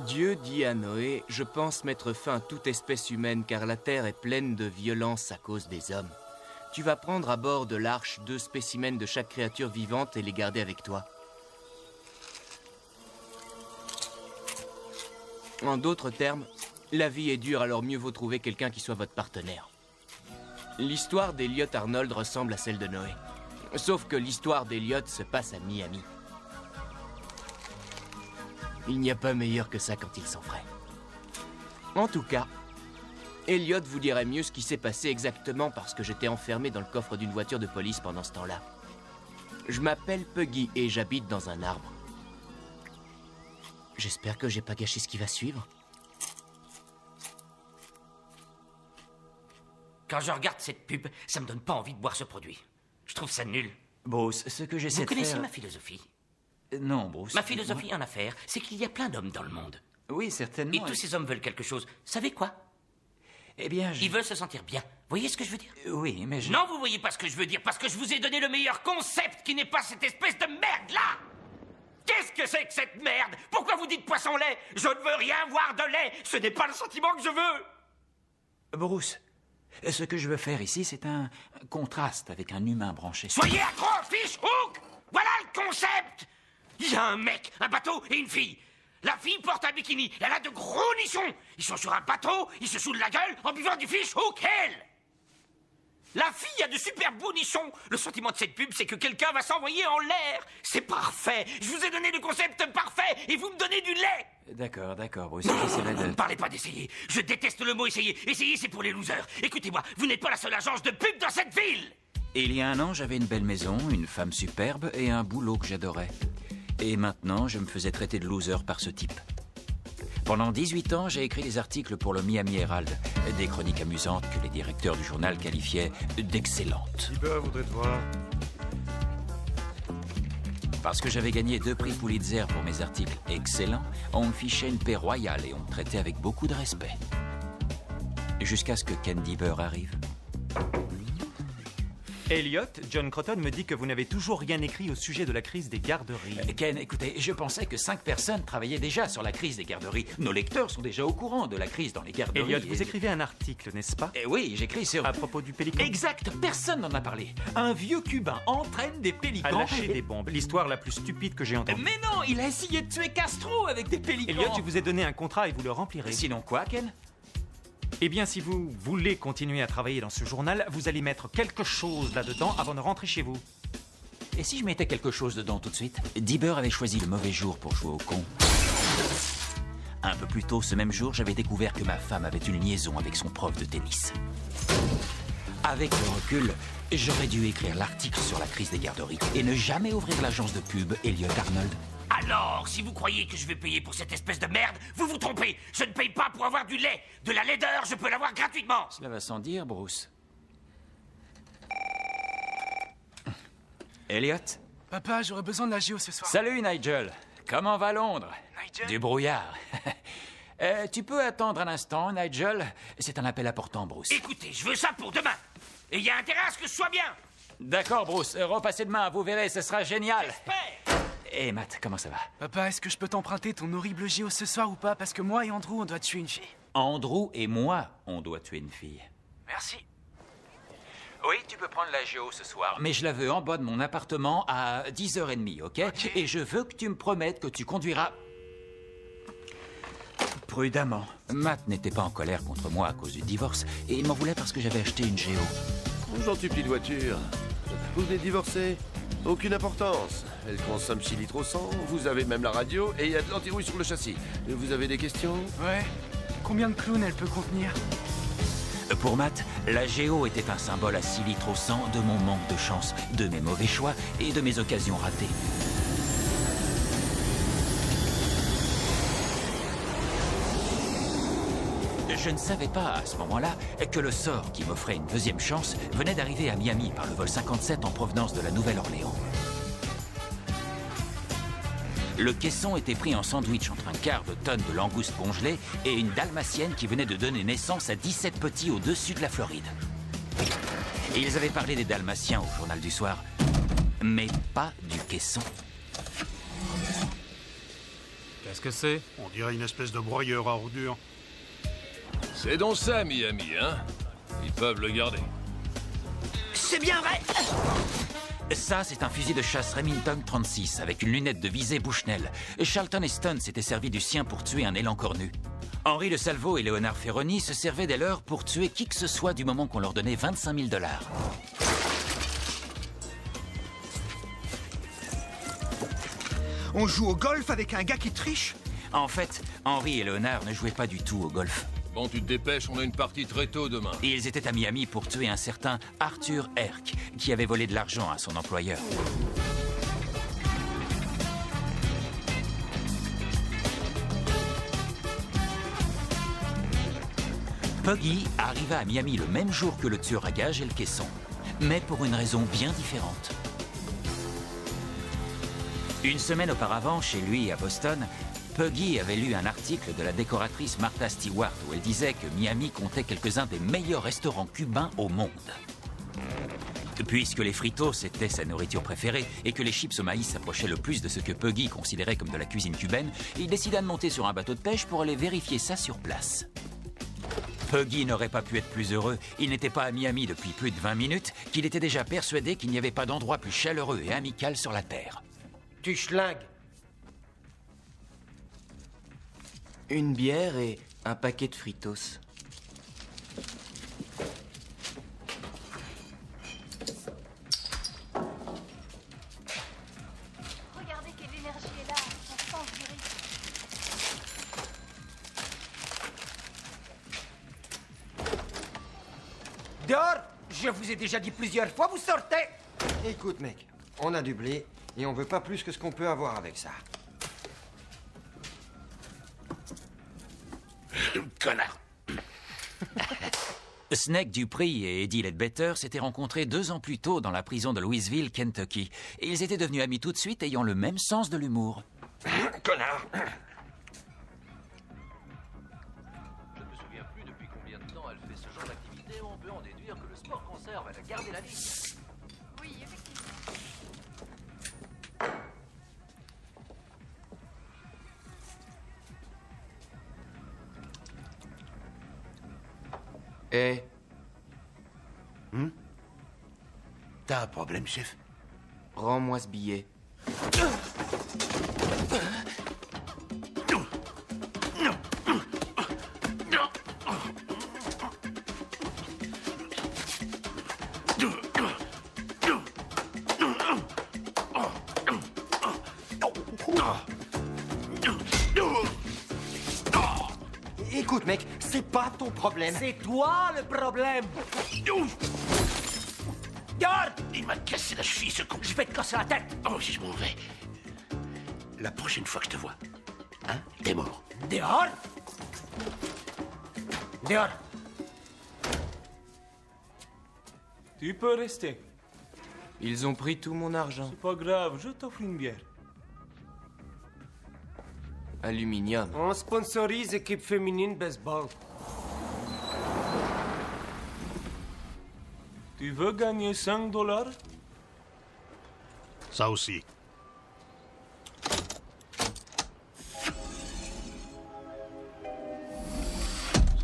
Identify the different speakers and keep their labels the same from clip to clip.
Speaker 1: Dieu dit à Noé, je pense mettre fin à toute espèce humaine car la terre est pleine de violence à cause des hommes. Tu vas prendre à bord de l'arche 2 spécimens de chaque créature vivante et les garder avec toi. En d'autres termes, la vie est dure, alors mieux vaut trouver quelqu'un qui soit votre partenaire. L'histoire d'Elliot Arnold ressemble à celle de Noé. Sauf que l'histoire d'Elliot se passe à Miami. Il n'y a pas meilleur que ça quand il s'en ferait. En tout cas, Elliot vous dirait mieux ce qui s'est passé exactement parce que j'étais enfermé dans le coffre d'une voiture de police pendant ce temps-là. Je m'appelle Puggy et j'habite dans un arbre. J'espère que j'ai pas gâché ce qui va suivre.
Speaker 2: Quand je regarde cette pub, ça me donne pas envie de boire ce produit. Je trouve ça nul.
Speaker 3: Bruce, ce que j'essaie de faire...
Speaker 2: Vous connaissez ma philosophie?
Speaker 3: Non, Bruce.
Speaker 2: Ma philosophie en affaires, c'est qu'il y a plein d'hommes dans le monde.
Speaker 3: Oui, certainement.
Speaker 2: Et tous ces hommes veulent quelque chose. Savez quoi?
Speaker 3: Eh bien,
Speaker 2: Ils veulent se sentir bien. Vous voyez ce que je veux dire?
Speaker 3: Oui, mais je...
Speaker 2: Non, vous voyez pas ce que je veux dire, parce que je vous ai donné le meilleur concept qui n'est pas cette espèce de merde-là! Qu'est-ce que c'est que cette merde? Pourquoi vous dites poisson-lait? Je ne veux rien voir de lait! Ce n'est pas le sentiment que je veux!
Speaker 3: Bruce, ce que je veux faire ici, c'est un contraste avec un humain branché.
Speaker 2: Soyez accro, fish hook! Voilà le concept! Il y a un mec, un bateau et une fille. La fille porte un bikini, elle a de gros nichons. Ils sont sur un bateau, ils se saoulent la gueule en buvant du fish hook, elle! La fille a de super beaux nichons. Le sentiment de cette pub, c'est que quelqu'un va s'envoyer en l'air. C'est parfait. Je vous ai donné le concept parfait et vous me donnez du lait.
Speaker 3: D'accord, Bruce, j'essaierai de...
Speaker 2: Ne parlez pas d'essayer. Je déteste le mot essayer. Essayer, c'est pour les losers. Écoutez-moi, vous n'êtes pas la seule agence de pub dans cette ville.
Speaker 3: Il y a un an, j'avais une belle maison, une femme superbe et un boulot que j'adorais. Et maintenant, je me faisais traiter de loser par ce type. Pendant 18 ans, j'ai écrit des articles pour le Miami Herald, des chroniques amusantes que les directeurs du journal qualifiaient d'excellentes.
Speaker 4: Tiber voudrait te voir.
Speaker 3: Parce que j'avais gagné 2 prix Pulitzer pour mes articles excellents, on me fichait une paix royale et on me traitait avec beaucoup de respect. Jusqu'à ce que Ken Diber arrive.
Speaker 5: Elliot, John Croton me dit que vous n'avez toujours rien écrit au sujet de la crise des garderies.
Speaker 3: Ken, écoutez, je pensais que 5 personnes travaillaient déjà sur la crise des garderies. Nos lecteurs sont déjà au courant de la crise dans les garderies.
Speaker 5: Elliot, vous écrivez un article, n'est-ce pas?
Speaker 3: Oui, j'écris sur...
Speaker 5: À propos du pélican.
Speaker 3: Exact, personne n'en a parlé. Un vieux Cubain entraîne des pélicans...
Speaker 5: À lâcher des bombes, l'histoire la plus stupide que j'ai entendue.
Speaker 3: Mais non, il a essayé de tuer Castro avec des pélicans.
Speaker 5: Elliot, je vous ai donné un contrat et vous le remplirez.
Speaker 3: Sinon quoi, Ken?
Speaker 5: Eh bien, si vous voulez continuer à travailler dans ce journal, vous allez mettre quelque chose là-dedans avant de rentrer chez vous.
Speaker 3: Et si je mettais quelque chose dedans tout de suite? Diber avait choisi le mauvais jour pour jouer au con. Un peu plus tôt ce même jour, j'avais découvert que ma femme avait une liaison avec son prof de tennis. Avec le recul, j'aurais dû écrire l'article sur la crise des garderies et ne jamais ouvrir l'agence de pub Elliot Arnold.
Speaker 2: Alors, si vous croyez que je vais payer pour cette espèce de merde, vous vous trompez. Je ne paye pas pour avoir du lait. De la laideur, je peux l'avoir gratuitement.
Speaker 3: Cela va sans dire, Bruce. Elliot?
Speaker 6: Papa, j'aurais besoin de la géo ce soir.
Speaker 3: Salut, Nigel. Comment va Londres?
Speaker 6: Nigel?
Speaker 3: Du brouillard. Tu peux attendre un instant, Nigel? C'est un appel important, Bruce.
Speaker 2: Écoutez, je veux ça pour demain. Et il y a intérêt à ce que ce soit bien.
Speaker 3: D'accord, Bruce. Repassez demain, vous verrez, ce sera génial.
Speaker 2: J'espère.
Speaker 3: Hé, Matt, comment ça va?
Speaker 6: Papa, est-ce que je peux t'emprunter ton horrible géo ce soir ou pas? Parce que moi et Andrew, on doit tuer une fille.
Speaker 3: Andrew et moi, on doit tuer une fille.
Speaker 6: Merci.
Speaker 3: Oui, tu peux prendre la géo ce soir. Mais je la veux en bas de mon appartement à 10h30, ok? Et je veux que tu me promettes que tu conduiras... prudemment. Matt n'était pas en colère contre moi à cause du divorce, et il m'en voulait parce que j'avais acheté une géo.
Speaker 4: Gentille petite voiture. Vous venez de divorcer? Aucune importance. Elle consomme 6 litres au 100, vous avez même la radio et il y a de l'antirouille sur le châssis. Vous avez des questions?
Speaker 6: Ouais. Combien de clowns elle peut contenir?
Speaker 3: Pour Matt, la géo était un symbole à 6 litres au 100 de mon manque de chance, de mes mauvais choix et de mes occasions ratées. Je ne savais pas à ce moment-là que le sort qui m'offrait une deuxième chance venait d'arriver à Miami par le vol 57 en provenance de la Nouvelle-Orléans. Le caisson était pris en sandwich entre un quart de tonne de langoustes congelées et une dalmatienne qui venait de donner naissance à 17 petits au-dessus de la Floride. Ils avaient parlé des dalmatiens au journal du soir, mais pas du caisson.
Speaker 5: Qu'est-ce que c'est?
Speaker 7: On dirait une espèce de broyeur à ordures.
Speaker 8: C'est donc ça, Miami, hein? Ils peuvent le garder.
Speaker 2: C'est bien vrai.
Speaker 3: Ça, c'est un fusil de chasse Remington 36 avec une lunette de visée Bushnell. Charlton Heston s'était servi du sien pour tuer un élan cornu. Henri de Salvo et Léonard Ferroni se servaient des leurs pour tuer qui que ce soit du moment qu'on leur donnait 25 000 $.
Speaker 9: On joue au golf avec un gars qui triche?
Speaker 3: En fait, Henri et Léonard ne jouaient pas du tout au golf.
Speaker 8: Bon, tu te dépêches, on a une partie très tôt demain.
Speaker 3: Et ils étaient à Miami pour tuer un certain Arthur Herc, qui avait volé de l'argent à son employeur. Puggy arriva à Miami le même jour que le tueur à gages et le caisson, mais pour une raison bien différente. Une semaine auparavant, chez lui à Boston, Puggy avait lu un article de la décoratrice Martha Stewart où elle disait que Miami comptait quelques-uns des meilleurs restaurants cubains au monde. Puisque les fritos étaient sa nourriture préférée et que les chips au maïs s'approchaient le plus de ce que Puggy considérait comme de la cuisine cubaine, il décida de monter sur un bateau de pêche pour aller vérifier ça sur place. Puggy n'aurait pas pu être plus heureux. Il n'était pas à Miami depuis plus de 20 minutes, qu'il était déjà persuadé qu'il n'y avait pas d'endroit plus chaleureux et amical sur la Terre.
Speaker 1: Tu schlingues. Une bière et un paquet de fritos.
Speaker 10: Regardez quelle énergie est là, on sent du risque.
Speaker 11: Dehors! Je vous ai déjà dit plusieurs fois, vous sortez!
Speaker 12: Écoute, mec, on a du blé et on veut pas plus que ce qu'on peut avoir avec ça.
Speaker 2: Connard.
Speaker 3: Snake Dupree et Eddie Ledbetter s'étaient rencontrés 2 ans plus tôt dans la prison de Louisville, Kentucky. Et ils étaient devenus amis tout de suite, ayant le même sens de l'humour.
Speaker 2: Connard.
Speaker 13: Je ne me souviens plus depuis combien de temps elle fait ce genre d'activité. On peut en déduire que le sport conserve, elle a gardé la vie.
Speaker 10: Oui, effectivement.
Speaker 1: Eh.
Speaker 2: T'as un problème, chef?
Speaker 1: Rends-moi ce billet.
Speaker 12: Écoute, mec, c'est pas ton problème.
Speaker 11: C'est toi le problème! Garde!
Speaker 2: Il m'a cassé la cheville, ce con.
Speaker 11: Je vais te casser la tête!
Speaker 2: Oh, si je m'en vais. La prochaine fois que je te vois, hein, t'es mort.
Speaker 11: Dehors! Dehors!
Speaker 14: Tu peux rester.
Speaker 1: Ils ont pris tout mon argent.
Speaker 14: C'est pas grave, je t'offre une bière.
Speaker 1: Aluminium.
Speaker 11: On sponsorise équipe féminine baseball.
Speaker 14: Tu veux gagner 5 $?
Speaker 7: Ça aussi.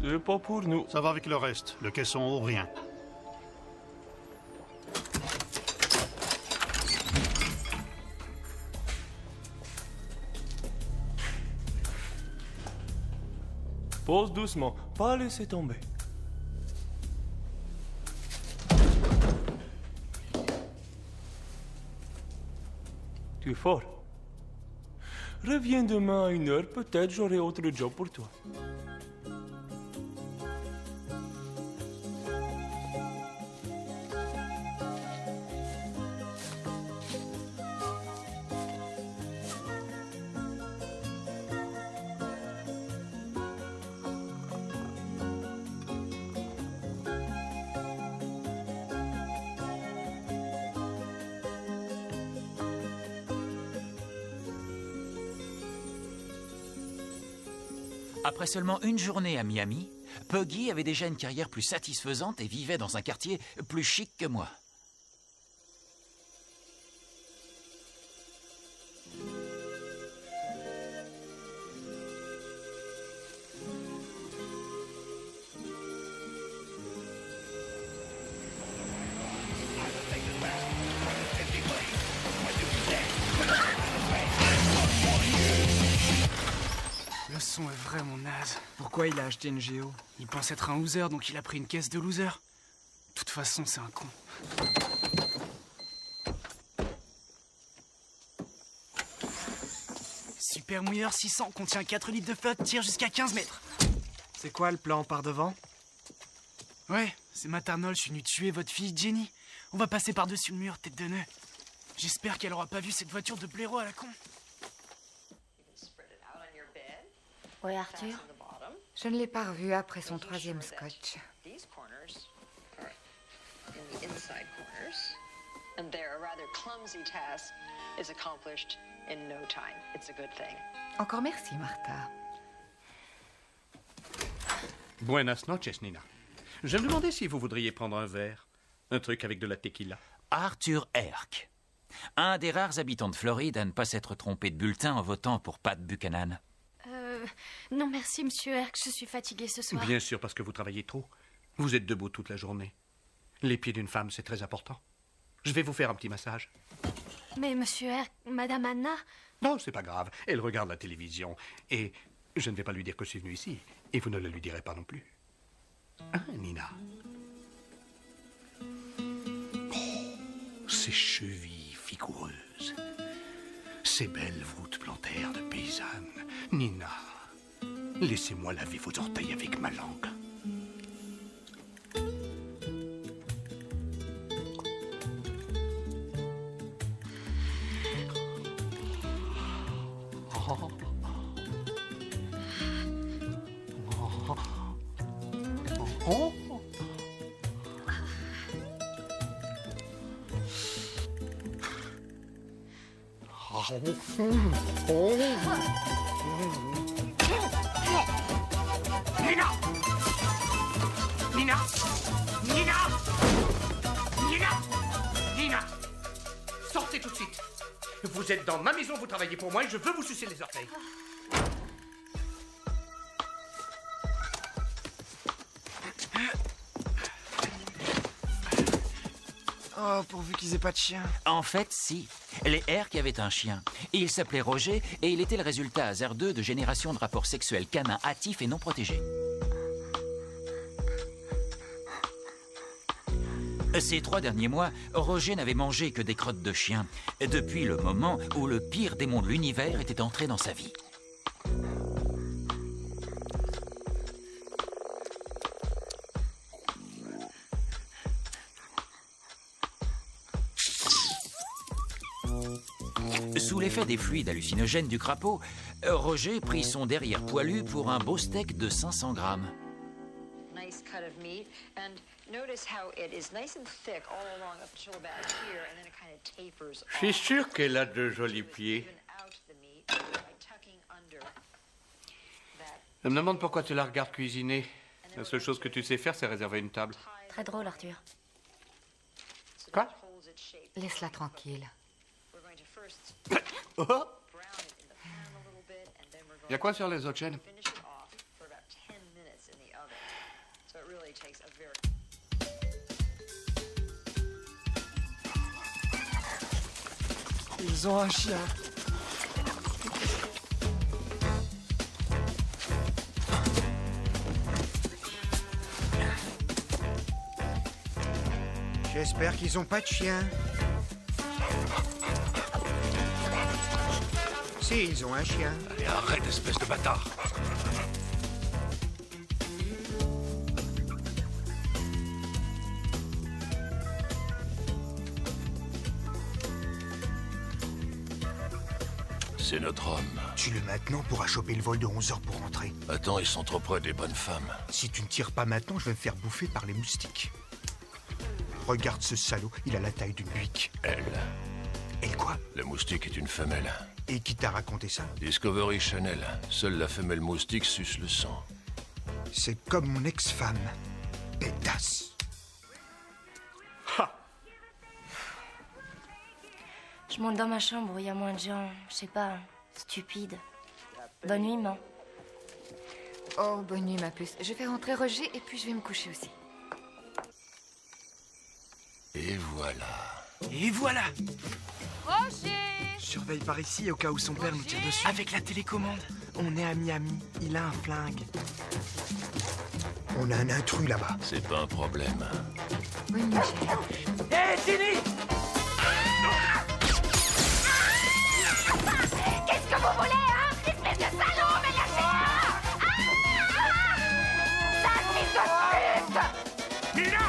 Speaker 14: C'est pas pour nous.
Speaker 7: Ça va avec le reste. Le caisson ou rien.
Speaker 14: Pose doucement, pas laisser tomber. Tu es fort. Reviens demain à 1h, peut-être j'aurai autre job pour toi.
Speaker 3: Après seulement une journée à Miami, Puggy avait déjà une carrière plus satisfaisante et vivait dans un quartier plus chic que moi.
Speaker 6: garçon est vraiment naze.
Speaker 12: Pourquoi il a acheté une Géo?
Speaker 6: Il pense être un loser, donc il a pris une caisse de loser. De toute façon, c'est un con. Super mouilleur 600 contient 4 litres de flotte, tire jusqu'à 15 mètres.
Speaker 12: C'est quoi le plan par devant?
Speaker 6: Ouais, c'est Maternol, je suis venu tuer votre fille Jenny. On va passer par-dessus le mur, tête de nœud. J'espère qu'elle aura pas vu cette voiture de blaireau à la con.
Speaker 15: Ouais, Arthur? Je ne l'ai pas revu après son 3e scotch. Encore merci, Martha.
Speaker 16: Buenas noches, Nina. Je me demandais si vous voudriez prendre un verre. Un truc avec de la tequila.
Speaker 3: Arthur Herc. Un des rares habitants de Floride à ne pas s'être trompé de bulletin en votant pour Pat Buchanan.
Speaker 10: Non merci, monsieur Herc, je suis fatiguée ce soir.
Speaker 16: Bien sûr, parce que vous travaillez trop. Vous êtes debout toute la journée. Les pieds d'une femme, c'est très important. Je vais vous faire un petit massage.
Speaker 10: Mais monsieur Herc, madame Anna...
Speaker 16: Non, c'est pas grave. Elle regarde la télévision. Et je ne vais pas lui dire que je suis venu ici. Et vous ne le lui direz pas non plus. Hein, Nina? Oh, ces chevilles vigoureuses. Ces belles voûtes plantaires de paysannes. Nina, laissez-moi laver vos orteils avec ma langue. Oh.
Speaker 2: Nina! Nina! Nina! Nina! Nina! Sortez tout de suite! Vous êtes dans ma maison, vous travaillez pour moi et je veux vous sucer les orteils.
Speaker 12: Oh, pourvu qu'ils aient pas de chien.
Speaker 3: En fait, si. Les Herc avaient un chien. Il s'appelait Roger et il était le résultat hasardeux de générations de rapports sexuels canins hâtifs et non protégés. Ces 3 derniers mois, Roger n'avait mangé que des crottes de chien, depuis le moment où le pire démon de l'univers était entré dans sa vie. Sous l'effet des fluides hallucinogènes du crapaud, Roger prit son derrière poilu pour un beau steak de 500 grammes.
Speaker 16: Je suis sûr qu'elle a de jolis pieds. Je me demande pourquoi tu la regardes cuisiner. La seule chose que tu sais faire, c'est réserver une table.
Speaker 15: Très drôle, Arthur.
Speaker 16: Quoi?
Speaker 15: Laisse-la tranquille.
Speaker 16: Oh! Y a quoi sur les autres chaînes?
Speaker 12: Ils ont un chien. J'espère qu'ils ont pas de chien. Si, ils ont un chien.
Speaker 8: Allez, arrête, espèce de bâtard. C'est notre homme.
Speaker 9: Tue-le maintenant pourra choper le vol de 11h pour rentrer.
Speaker 8: Attends, ils sont trop près des bonnes femmes.
Speaker 9: Si tu ne tires pas maintenant, je vais me faire bouffer par les moustiques. Regarde ce salaud, il a la taille d'une buique.
Speaker 8: Elle.
Speaker 9: Elle quoi?
Speaker 8: Le moustique est une femelle.
Speaker 9: Et qui t'a raconté ça?
Speaker 8: Discovery Channel. Seule la femelle moustique suce le sang.
Speaker 9: C'est comme mon ex-femme. Pétasse.
Speaker 15: Je monte dans ma chambre où il y a moins de gens, je sais pas, stupides. Bonne nuit, maman.
Speaker 17: Oh, bonne nuit, ma puce. Je vais rentrer Roger et puis je vais me coucher aussi.
Speaker 8: Et voilà.
Speaker 6: Et voilà.
Speaker 17: Roger!
Speaker 6: Surveille par ici au cas où son père nous tire dessus. Avec la télécommande. On est à Miami. Il a un flingue.
Speaker 9: On a un intrus là-bas.
Speaker 8: C'est pas un problème.
Speaker 17: Oui, Michel.
Speaker 11: Hé, Jenny!
Speaker 10: Qu'est-ce que vous voulez, hein? Espèce de salaud, mais lâchez-moi! Sale fils de pute!
Speaker 2: Nina!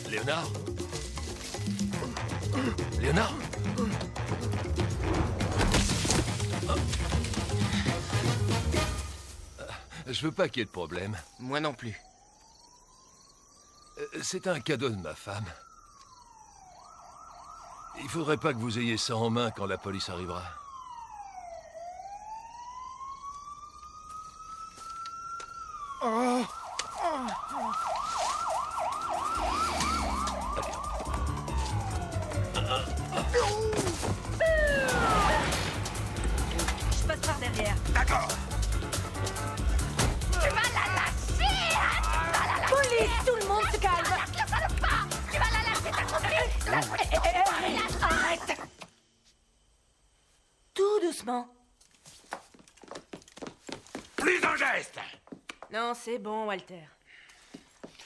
Speaker 8: Léonard? Léonard? Je veux pas qu'il y ait de problème.
Speaker 1: Moi non plus.
Speaker 8: C'est un cadeau de ma femme. Il faudrait pas que vous ayez ça en main quand la police arrivera.
Speaker 6: Oh.
Speaker 10: Je passe par derrière.
Speaker 2: D'accord.
Speaker 10: Tu vas la lâcher, hein? Tu vas la lâcher.
Speaker 15: Police, tout le monde se calme.
Speaker 10: Relâche le salopard. Tu vas la lâcher, t'as compris?
Speaker 15: Arrête. Tout doucement.
Speaker 2: Plus d'un geste.
Speaker 15: Non, c'est bon, Walter.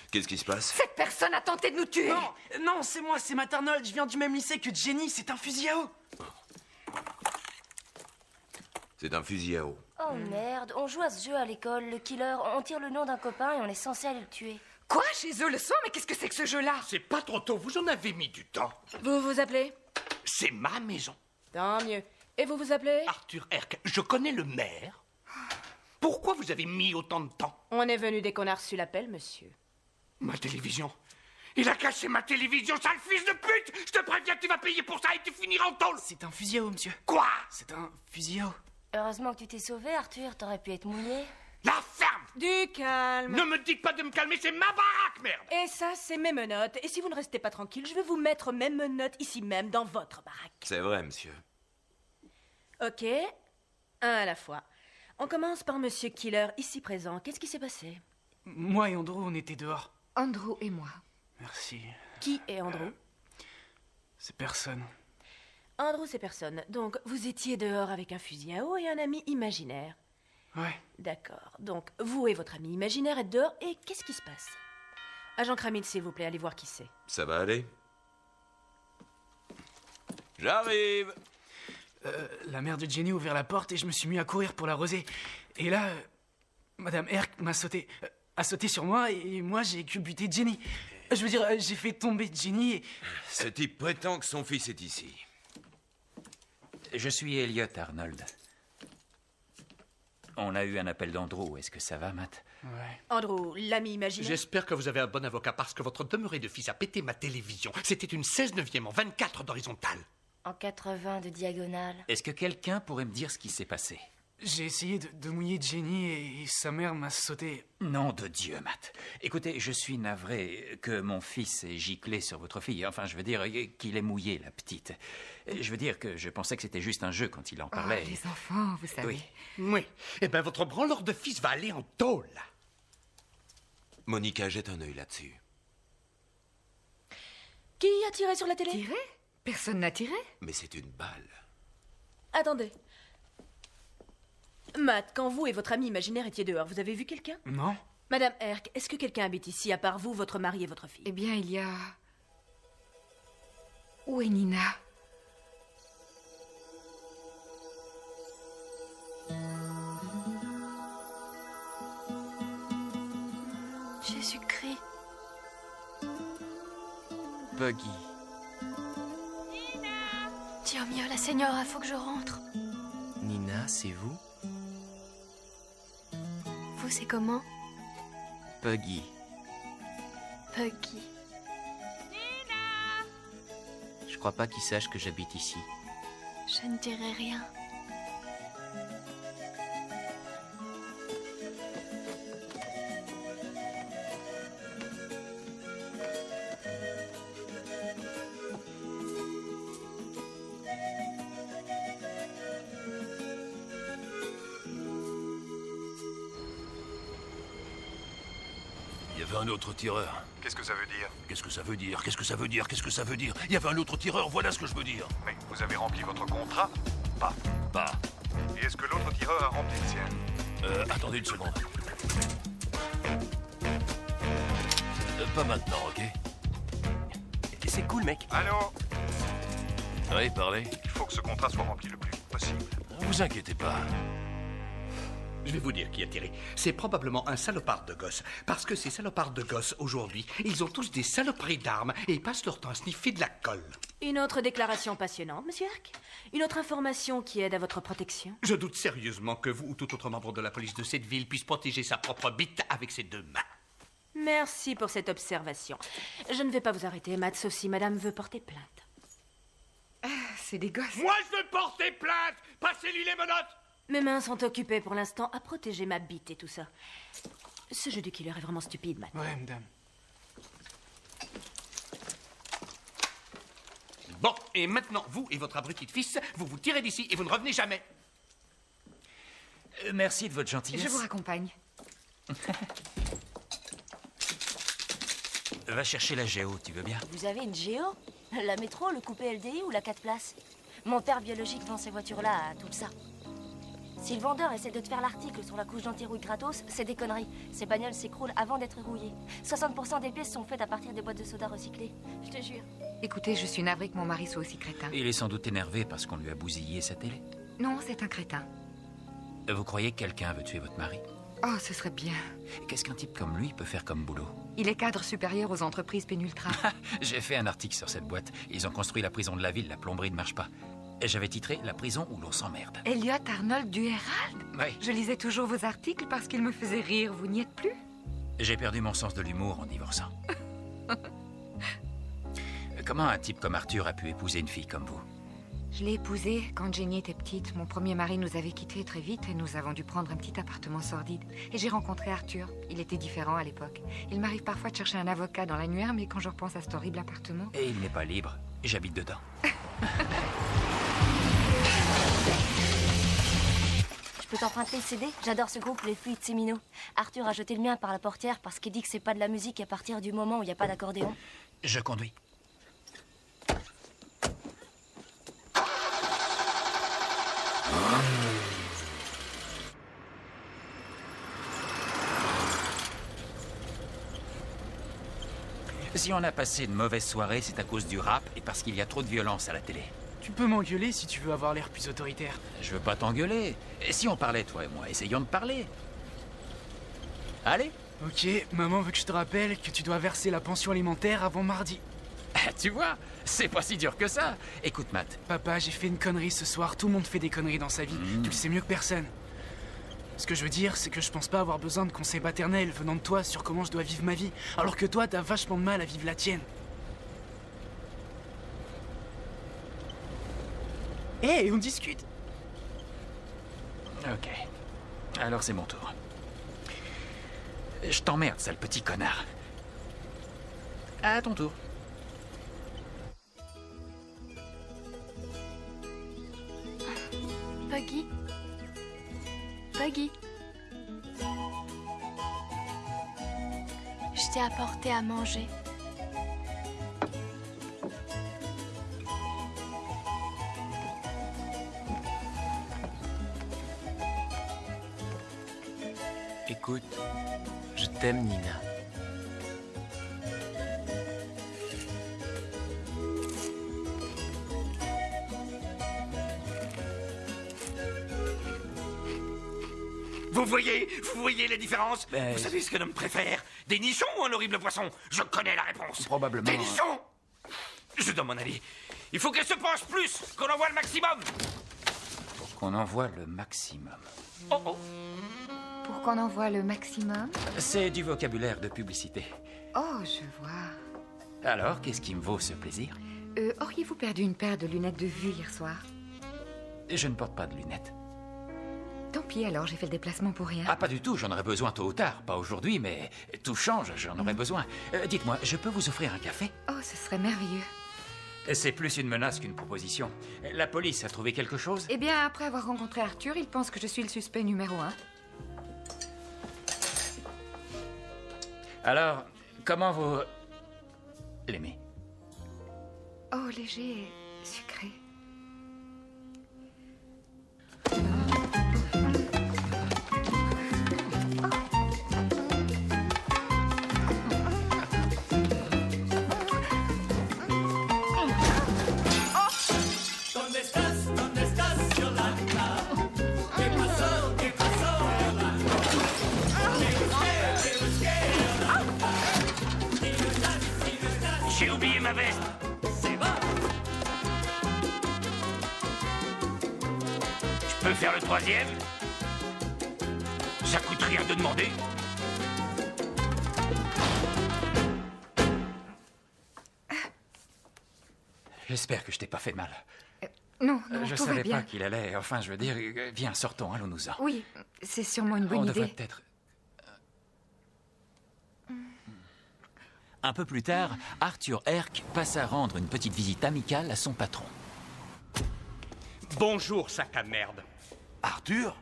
Speaker 4: Qu'est-ce qui se passe?
Speaker 17: Cette personne a tenté de nous tuer.
Speaker 6: Non, c'est moi, c'est Matt Arnold. Je viens du même lycée que Jenny. C'est un fusil à eau.
Speaker 4: C'est un fusil à eau.
Speaker 15: Oh merde, on joue à ce jeu à l'école, le killer. On tire le nom d'un copain et on est censé aller le tuer.
Speaker 17: Quoi, chez eux le soir? Mais qu'est-ce que c'est que ce jeu-là?
Speaker 2: C'est pas trop tôt, vous en avez mis du temps.
Speaker 11: Vous vous appelez?
Speaker 2: C'est ma maison.
Speaker 11: Tant mieux. Et vous vous appelez?
Speaker 2: Arthur Herc, je connais le maire. Pourquoi vous avez mis autant de temps?
Speaker 11: On est venu dès qu'on a reçu l'appel, monsieur.
Speaker 2: Ma télévision. Il a caché ma télévision, sale fils de pute! Je te préviens, tu vas payer pour ça et tu finiras en tôle!
Speaker 6: C'est un fusil à eau, monsieur.
Speaker 2: Quoi?
Speaker 6: C'est un fusil à eau.
Speaker 15: Heureusement que tu t'es sauvé, Arthur. T'aurais pu être mouillé.
Speaker 2: La ferme!
Speaker 11: Du calme.
Speaker 2: Ne me dites pas de me calmer, c'est ma baraque, merde!
Speaker 11: Et ça, c'est mes menottes. Et si vous ne restez pas tranquille, je vais vous mettre mes menottes ici même, dans votre baraque.
Speaker 4: C'est vrai, monsieur.
Speaker 11: Ok, un à la fois. On commence par Monsieur Killer, ici présent. Qu'est-ce qui s'est passé?
Speaker 6: Moi et Andrew, on était dehors.
Speaker 17: Andrew et moi.
Speaker 6: Merci.
Speaker 11: Qui est Andrew?
Speaker 6: C'est personne.
Speaker 11: Andrew, c'est personne. Donc, vous étiez dehors avec un fusil à eau et un ami imaginaire.
Speaker 6: Ouais.
Speaker 11: D'accord. Donc, vous et votre ami imaginaire êtes dehors et qu'est-ce qui se passe? Agent Kramil, s'il vous plaît, allez voir qui c'est.
Speaker 4: Ça va aller? J'arrive!
Speaker 6: La mère de Jenny a ouvert la porte et je me suis mis à courir pour l'arroser. Et là, Madame Herc a sauté sur moi et moi j'ai culbuté Jenny. Je veux dire, j'ai fait tomber Jenny et...
Speaker 4: Ce type prétend que son fils est ici.
Speaker 3: Je suis Elliot Arnold. On a eu un appel d'Andrew. Est-ce que ça va, Matt?
Speaker 6: Ouais.
Speaker 11: Andrew, l'ami imaginaire.
Speaker 2: J'espère que vous avez un bon avocat parce que votre demeuré de fils a pété ma télévision. C'était une 16/9 en 24 d'horizontale.
Speaker 15: En 80 de diagonale.
Speaker 3: Est-ce que quelqu'un pourrait me dire ce qui s'est passé?
Speaker 6: J'ai essayé de mouiller Jenny et sa mère m'a sauté.
Speaker 3: Nom de Dieu, Matt. Écoutez, je suis navré que mon fils ait giclé sur votre fille. Enfin, je veux dire qu'il ait mouillé la petite. Je veux dire que je pensais que c'était juste un jeu quand il en parlait.
Speaker 17: Oh, les enfants, vous savez.
Speaker 3: Oui.
Speaker 2: Oui. Eh bien, votre branleur de fils va aller en tôle.
Speaker 4: Monica, jette un œil là-dessus.
Speaker 11: Qui a tiré sur la télé?
Speaker 17: Tiré? Personne n'a tiré.
Speaker 4: Mais c'est une balle.
Speaker 11: Attendez. Matt, quand vous et votre ami imaginaire étiez dehors, vous avez vu quelqu'un?
Speaker 6: Non.
Speaker 11: Madame Herc, est-ce que quelqu'un habite ici, à part vous, votre mari et votre fille?
Speaker 17: Eh bien, il y a... Où est Nina?
Speaker 15: Jésus-Christ.
Speaker 1: Buggy.
Speaker 15: Dieu mio, la Señora, faut que je rentre.
Speaker 1: Nina, c'est vous?
Speaker 15: Vous, c'est comment?
Speaker 1: Buggy.
Speaker 15: Buggy.
Speaker 1: Je crois pas qu'il sache que j'habite ici.
Speaker 15: Je ne dirai rien.
Speaker 8: Il y avait un autre tireur.
Speaker 18: Qu'est-ce que ça veut dire?
Speaker 8: Qu'est-ce que ça veut dire? Qu'est-ce que ça veut dire? Qu'est-ce que ça veut dire? Il y avait un autre tireur, voilà ce que je veux dire.
Speaker 18: Mais vous avez rempli votre contrat? Pas.
Speaker 8: Pas.
Speaker 18: Et est-ce que l'autre tireur a rempli le sien?
Speaker 8: Attendez une seconde. Pas maintenant, ok?
Speaker 1: C'est cool, mec.
Speaker 18: Allô?
Speaker 8: Oui, parlez.
Speaker 18: Il faut que ce contrat soit rempli le plus vite possible.
Speaker 8: Vous inquiétez pas.
Speaker 16: Je vais vous dire qui a tiré. C'est probablement un salopard de gosse. Parce que ces salopards de gosses, aujourd'hui, ils ont tous des saloperies d'armes et ils passent leur temps à sniffer de la colle.
Speaker 11: Une autre déclaration passionnante, monsieur Herc? Une autre information qui aide à votre protection?
Speaker 16: Je doute sérieusement que vous ou tout autre membre de la police de cette ville puisse protéger sa propre bite avec ses deux mains.
Speaker 11: Merci pour cette observation. Je ne vais pas vous arrêter, Matt, sauf si madame veut porter plainte.
Speaker 17: C'est des gosses.
Speaker 2: Moi, je veux porter plainte. Passez-lui les menottes.
Speaker 11: Mes mains sont occupées pour l'instant à protéger ma bite et tout ça. Ce jeu du killer est vraiment stupide, Matt.
Speaker 6: Ouais, madame.
Speaker 16: Bon, et maintenant, vous et votre abruti de fils, vous vous tirez d'ici et vous ne revenez jamais.
Speaker 3: Merci de votre gentillesse.
Speaker 17: Je vous raccompagne.
Speaker 3: Va chercher la géo, tu veux bien?
Speaker 15: Vous avez une Géo? La métro, le coupé LDI ou la 4 places? Mon père biologique vend ces voitures-là à tout ça. Si le vendeur essaie de te faire l'article sur la couche d'anti-rouille gratos, c'est des conneries. Ces bagnoles s'écroulent avant d'être rouillées. 60% des pièces sont faites à partir des boîtes de soda recyclées. Je te jure.
Speaker 17: Écoutez, je suis navrée que mon mari soit aussi crétin.
Speaker 3: Il est sans doute énervé parce qu'on lui a bousillé sa télé.
Speaker 17: Non, c'est un crétin.
Speaker 3: Vous croyez que quelqu'un veut tuer votre mari?
Speaker 17: Oh, ce serait bien.
Speaker 3: Qu'est-ce qu'un type comme lui peut faire comme boulot?
Speaker 17: Il est cadre supérieur aux entreprises Pénultra.
Speaker 3: J'ai fait un article sur cette boîte. Ils ont construit la prison de la ville, la plomberie ne marche pas. Et j'avais titré « La prison où l'on s'emmerde ».
Speaker 17: Elliot Arnold du Herald?
Speaker 3: Oui.
Speaker 17: Je lisais toujours vos articles parce qu'ils me faisaient rire. Vous n'y êtes plus?
Speaker 3: J'ai perdu mon sens de l'humour en divorçant. Comment un type comme Arthur a pu épouser une fille comme vous?
Speaker 17: Je l'ai épousée quand Jenny était petite. Mon premier mari nous avait quittés très vite et nous avons dû prendre un petit appartement sordide. Et j'ai rencontré Arthur. Il était différent à l'époque. Il m'arrive parfois de chercher un avocat dans l'annuaire, mais quand je repense à cet horrible appartement...
Speaker 3: Et il n'est pas libre. J'habite dedans.
Speaker 15: Je peux t'emprunter le CD? J'adore ce groupe, les Fluides Seminoles. Arthur a jeté le mien par la portière parce qu'il dit que c'est pas de la musique à partir du moment où il n'y a pas d'accordéon.
Speaker 3: Je conduis. Si on a passé une mauvaise soirée, c'est à cause du rap et parce qu'il y a trop de violence à la télé.
Speaker 6: Tu peux m'engueuler si tu veux avoir l'air plus autoritaire.
Speaker 3: Je veux pas t'engueuler. Et si on parlait, toi et moi? Essayons de parler. Allez.
Speaker 6: Ok, maman veut que je te rappelle que tu dois verser la pension alimentaire avant mardi.
Speaker 3: Tu vois, c'est pas si dur que ça. Écoute, Matt.
Speaker 6: Papa, j'ai fait une connerie ce soir. Tout le monde fait des conneries dans sa vie. Tu le sais mieux que personne. Ce que je veux dire, c'est que je pense pas avoir besoin de conseils paternels venant de toi sur comment je dois vivre ma vie, alors que toi, t'as vachement de mal à vivre la tienne. Hé, on discute.
Speaker 3: Ok. Alors c'est mon tour. Je t'emmerde, sale petit connard. À ton tour.
Speaker 10: Puggy. Puggy. Je t'ai apporté à manger.
Speaker 1: Écoute, je t'aime, Nina.
Speaker 2: Vous voyez la différence? Vous savez ce qu'un homme préfère? Des nichons ou un horrible poisson? Je connais la réponse.
Speaker 3: Probablement.
Speaker 2: Des nichons! Je donne mon avis. Il faut qu'elle se penche plus, qu'on en voit le maximum.
Speaker 3: Pour qu'on en voit le maximum.
Speaker 2: Oh oh.
Speaker 17: Pour qu'on en voit le maximum?
Speaker 3: C'est du vocabulaire de publicité.
Speaker 17: Oh, je vois.
Speaker 3: Alors, qu'est-ce qui me vaut ce plaisir?
Speaker 17: Auriez-vous perdu une paire de lunettes de vue hier soir?
Speaker 3: Je ne porte pas de lunettes.
Speaker 17: Tant pis, alors j'ai fait le déplacement pour rien.
Speaker 3: Ah, pas du tout, j'en aurais besoin tôt ou tard. Pas aujourd'hui, mais tout change, j'en aurais besoin. Dites-moi, je peux vous offrir un café?
Speaker 17: Oh, ce serait merveilleux.
Speaker 3: C'est plus une menace qu'une proposition. La police a trouvé quelque chose?
Speaker 17: Eh bien, après avoir rencontré Arthur, il pense que je suis le suspect numéro 1.
Speaker 3: Alors, comment vous... l'aimez?
Speaker 17: Oh, léger et sucré.
Speaker 2: J'ai oublié ma veste. Je peux faire le troisième? Ça coûte rien de demander.
Speaker 3: J'espère que je t'ai pas fait mal.
Speaker 17: Non, non,
Speaker 3: Je
Speaker 17: tout va
Speaker 3: savais
Speaker 17: bien.
Speaker 3: pas qu'il allait... Enfin, je veux dire... Viens, sortons, allons-nous-en.
Speaker 17: Oui, c'est sûrement une bonne
Speaker 3: On
Speaker 17: idée.
Speaker 3: devrait peut-être... Un peu plus tard, Arthur Herc passa rendre une petite visite amicale à son patron.
Speaker 16: Bonjour, sac à merde.
Speaker 19: Arthur?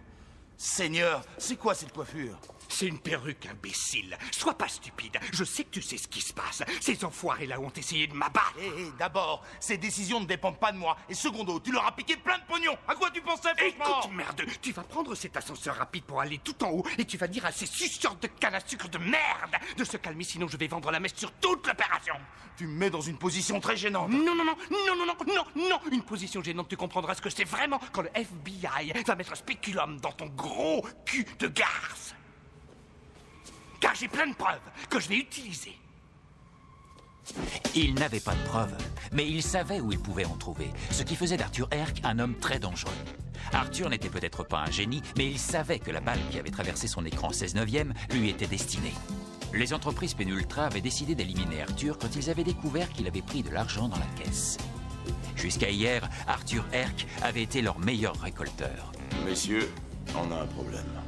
Speaker 19: Seigneur, c'est quoi cette coiffure?
Speaker 16: C'est une perruque, imbécile. Sois pas stupide. Je sais que tu sais ce qui se passe. Ces enfoirés-là ont essayé de m'abattre.
Speaker 19: D'abord, ces décisions ne dépendent pas de moi. Et secondo, tu leur as piqué plein de pognon. À quoi tu pensais, franchement?
Speaker 16: Écoute, merde, tu vas prendre cet ascenseur rapide pour aller tout en haut et tu vas dire à ces suceurs de canne à sucre de merde de se calmer, sinon je vais vendre la messe sur toute l'opération.
Speaker 19: Tu me mets dans une position très gênante.
Speaker 16: Non, non, non, non, non, non, non, non. Une position gênante, tu comprendras ce que c'est vraiment quand le FBI va mettre un spéculum dans ton gros cul de garce. Car j'ai plein de preuves que je vais utiliser.
Speaker 3: Il n'avait pas de preuves, mais il savait où il pouvait en trouver, ce qui faisait d'Arthur Herc un homme très dangereux. Arthur n'était peut-être pas un génie, mais il savait que la balle qui avait traversé son écran 16/9 lui était destinée. Les entreprises Penultra avaient décidé d'éliminer Arthur quand ils avaient découvert qu'il avait pris de l'argent dans la caisse. Jusqu'à hier, Arthur Herc avait été leur meilleur récolteur.
Speaker 19: Messieurs, on a un problème.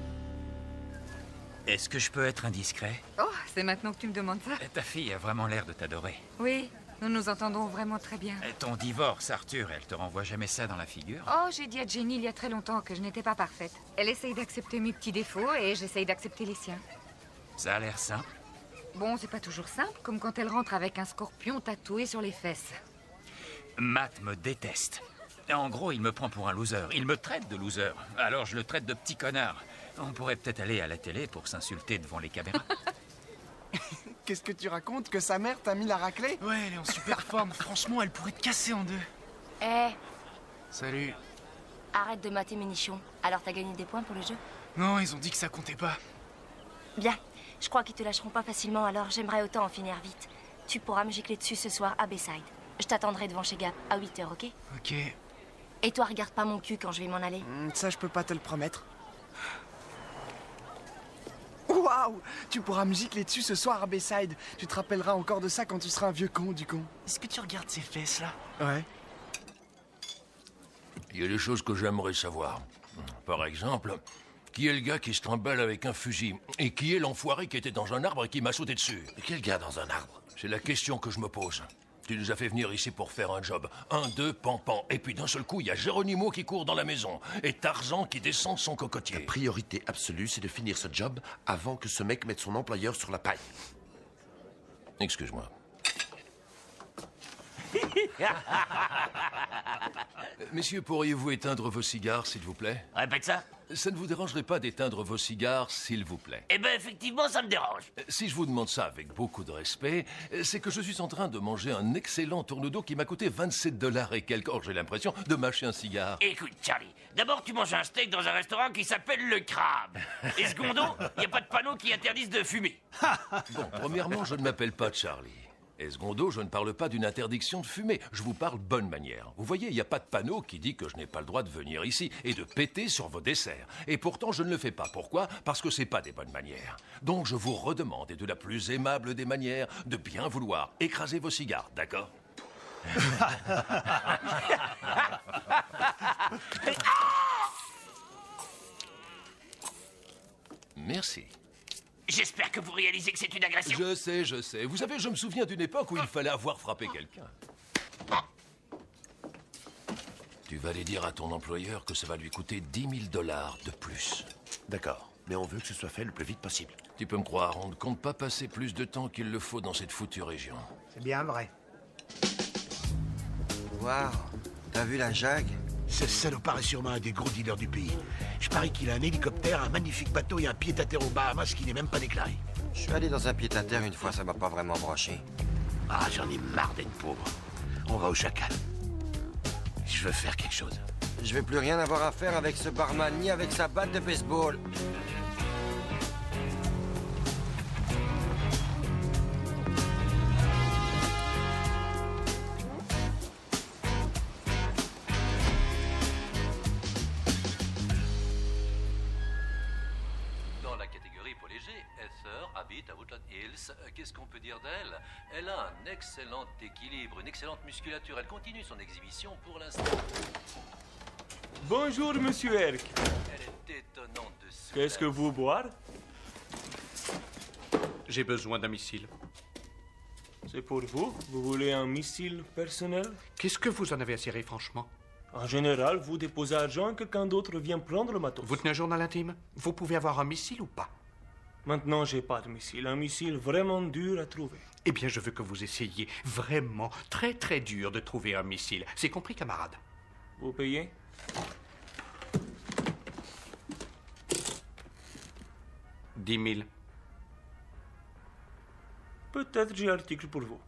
Speaker 3: Est-ce que je peux être indiscret?
Speaker 17: Oh, c'est maintenant que tu me demandes ça?
Speaker 3: Ta fille a vraiment l'air de t'adorer.
Speaker 17: Oui, nous nous entendons vraiment très bien.
Speaker 3: Ton divorce, Arthur, elle te renvoie jamais ça dans la figure?
Speaker 17: Oh, j'ai dit à Jenny il y a très longtemps que je n'étais pas parfaite. Elle essaye d'accepter mes petits défauts et j'essaye d'accepter les siens.
Speaker 3: Ça a l'air simple.
Speaker 17: Bon, c'est pas toujours simple, comme quand elle rentre avec un scorpion tatoué sur les fesses.
Speaker 3: Matt me déteste. En gros, il me prend pour un loser. Il me traite de loser. Alors je le traite de petit connard. On pourrait peut-être aller à la télé pour s'insulter devant les caméras.
Speaker 20: Qu'est-ce que tu racontes? Que sa mère t'a mis la raclée?
Speaker 6: Ouais, elle est en super forme. Franchement, elle pourrait te casser en deux.
Speaker 15: Eh,
Speaker 6: Salut.
Speaker 15: arrête de mater mes nichons. Alors t'as gagné des points pour le jeu?
Speaker 6: Non, ils ont dit que ça comptait pas.
Speaker 15: Bien. Je crois qu'ils te lâcheront pas facilement, alors j'aimerais autant en finir vite. Tu pourras me gicler dessus ce soir à Bayside. Je t'attendrai devant chez Gap à 8h, ok?
Speaker 6: Ok.
Speaker 15: Et toi, regarde pas mon cul quand je vais m'en aller.
Speaker 20: Ça, je peux pas te le promettre. Waouh! Tu pourras me gicler dessus ce soir à Bayside. Tu te rappelleras encore de ça quand tu seras un vieux con, du con.
Speaker 6: Est-ce que tu regardes ces fesses, là?
Speaker 20: Ouais.
Speaker 8: Il y a des choses que j'aimerais savoir. Par exemple, qui est le gars qui se trimballe avec un fusil? Et qui est l'enfoiré qui était dans un arbre et qui m'a sauté dessus?
Speaker 4: Quel gars dans un arbre?
Speaker 8: C'est la question que je me pose. Tu nous as fait venir ici pour faire un job. 1, 2, pan. Et puis d'un seul coup, il y a Geronimo qui court dans la maison. Et Tarzan qui descend de son cocotier.
Speaker 4: La priorité absolue, c'est de finir ce job avant que ce mec mette son employeur sur la paille.
Speaker 8: Excuse-moi. Messieurs, pourriez-vous éteindre vos cigares, s'il vous plaît?
Speaker 2: Répète ça.
Speaker 8: Ça ne vous dérangerait pas d'éteindre vos cigares, s'il vous plaît?
Speaker 2: Eh ben, effectivement, ça me dérange.
Speaker 8: Si je vous demande ça avec beaucoup de respect, c'est que je suis en train de manger un excellent tourne-dos qui m'a coûté 27 $ et quelques. Or, j'ai l'impression de mâcher un cigare.
Speaker 2: Écoute, Charlie, d'abord, tu manges un steak dans un restaurant qui s'appelle Le Crabe. Et secondo, il n'y a pas de panneau qui interdise de fumer.
Speaker 8: Bon, premièrement, je ne m'appelle pas Charlie. Et secondo, je ne parle pas d'une interdiction de fumer. Je vous parle bonne manière. Vous voyez, il n'y a pas de panneau qui dit que je n'ai pas le droit de venir ici et de péter sur vos desserts. Et pourtant, je ne le fais pas. Pourquoi? Parce que c'est pas des bonnes manières. Donc, je vous redemande, et de la plus aimable des manières, de bien vouloir écraser vos cigares, d'accord? Merci.
Speaker 2: J'espère que vous réalisez que c'est une agression.
Speaker 8: Je sais. Vous savez, je me souviens d'une époque où il fallait avoir frappé quelqu'un. Tu vas aller dire à ton employeur que ça va lui coûter 10 000 $ de plus.
Speaker 4: D'accord. mais on veut que ce soit fait le plus vite possible.
Speaker 8: Tu peux me croire, on ne compte pas passer plus de temps qu'il le faut dans cette foutue région.
Speaker 9: C'est bien vrai.
Speaker 12: Waouh, t'as vu la Jag?
Speaker 16: Ce salopard est sûrement un des gros dealers du pays. Je parie qu'il a un hélicoptère, un magnifique bateau et un pied-à-terre aux Bahamas qui n'est même pas déclaré.
Speaker 12: Je suis allé dans un pied-à-terre une fois, ça m'a pas vraiment branché.
Speaker 16: Ah, j'en ai marre d'être pauvre. On va au Chacal. Je veux faire quelque chose.
Speaker 12: Je vais plus rien avoir à faire avec ce barman, ni avec sa batte de baseball.
Speaker 13: Dans la catégorie pour léger, Heather habite à Woodland Hills. Qu'est-ce qu'on peut dire d'elle? Elle a un excellent équilibre, une excellente musculature. Elle continue son exhibition pour l'instant.
Speaker 14: Bonjour, monsieur Herc.
Speaker 13: Elle est étonnante de souplesse.
Speaker 14: Qu'est-ce que vous boire?
Speaker 16: J'ai besoin d'un missile.
Speaker 14: C'est pour vous? Vous voulez un missile personnel?
Speaker 16: Qu'est-ce que vous en avez à cirer, franchement?
Speaker 14: En général, vous déposez argent et quelqu'un d'autre vient prendre le matos.
Speaker 16: Vous tenez un journal intime? Vous pouvez avoir un missile ou pas?
Speaker 14: Maintenant, j'ai pas de missile. Un missile vraiment dur à trouver.
Speaker 16: Eh bien, je veux que vous essayiez vraiment très très dur de trouver un missile. C'est compris, camarade?
Speaker 14: Vous payez?
Speaker 16: $10 000.
Speaker 14: Peut-être j'ai article pour vous.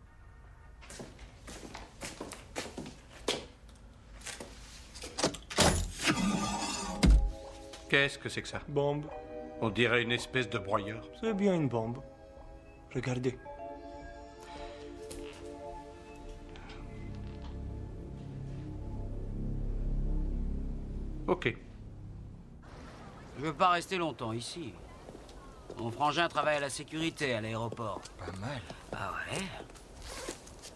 Speaker 16: Qu'est-ce que c'est que ça?
Speaker 14: Bombe.
Speaker 16: On dirait une espèce de broyeur.
Speaker 14: C'est bien une bombe. Regardez.
Speaker 16: Ok.
Speaker 21: Je veux pas rester longtemps ici. Mon frangin travaille à la sécurité à l'aéroport.
Speaker 22: Pas mal.
Speaker 21: Ah ouais?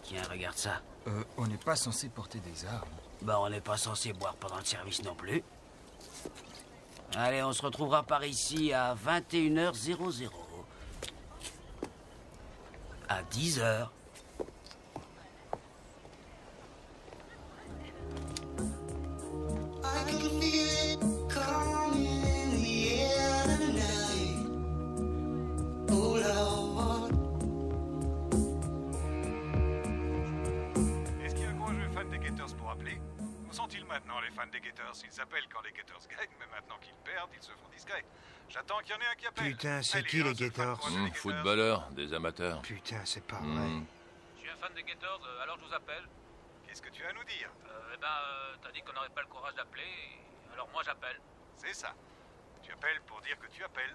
Speaker 21: Tiens, regarde ça.
Speaker 22: On n'est pas censé porter des armes.
Speaker 21: Bah, on n'est pas censé boire pendant le service non plus. Allez, on se retrouvera par ici à 21h00. À 10h.
Speaker 18: Est-ce qu'il y a un conjeu fan des Gators pour appeler? Où sont-ils maintenant, les fans des Gators? Ils appellent quand les Gators gagnent, mais maintenant qu'ils perdent, ils se font discrets. J'attends qu'il y en ait un qui appelle.
Speaker 9: Putain, c'est qui les Gators?
Speaker 8: Footballeurs, des amateurs.
Speaker 9: Putain, c'est pas vrai.
Speaker 13: Je suis un fan des Gators, alors je vous appelle.
Speaker 18: Qu'est-ce que tu as à nous dire?
Speaker 13: T'as dit qu'on n'aurait pas le courage d'appeler, alors moi j'appelle.
Speaker 18: C'est ça. Tu appelles pour dire que tu appelles.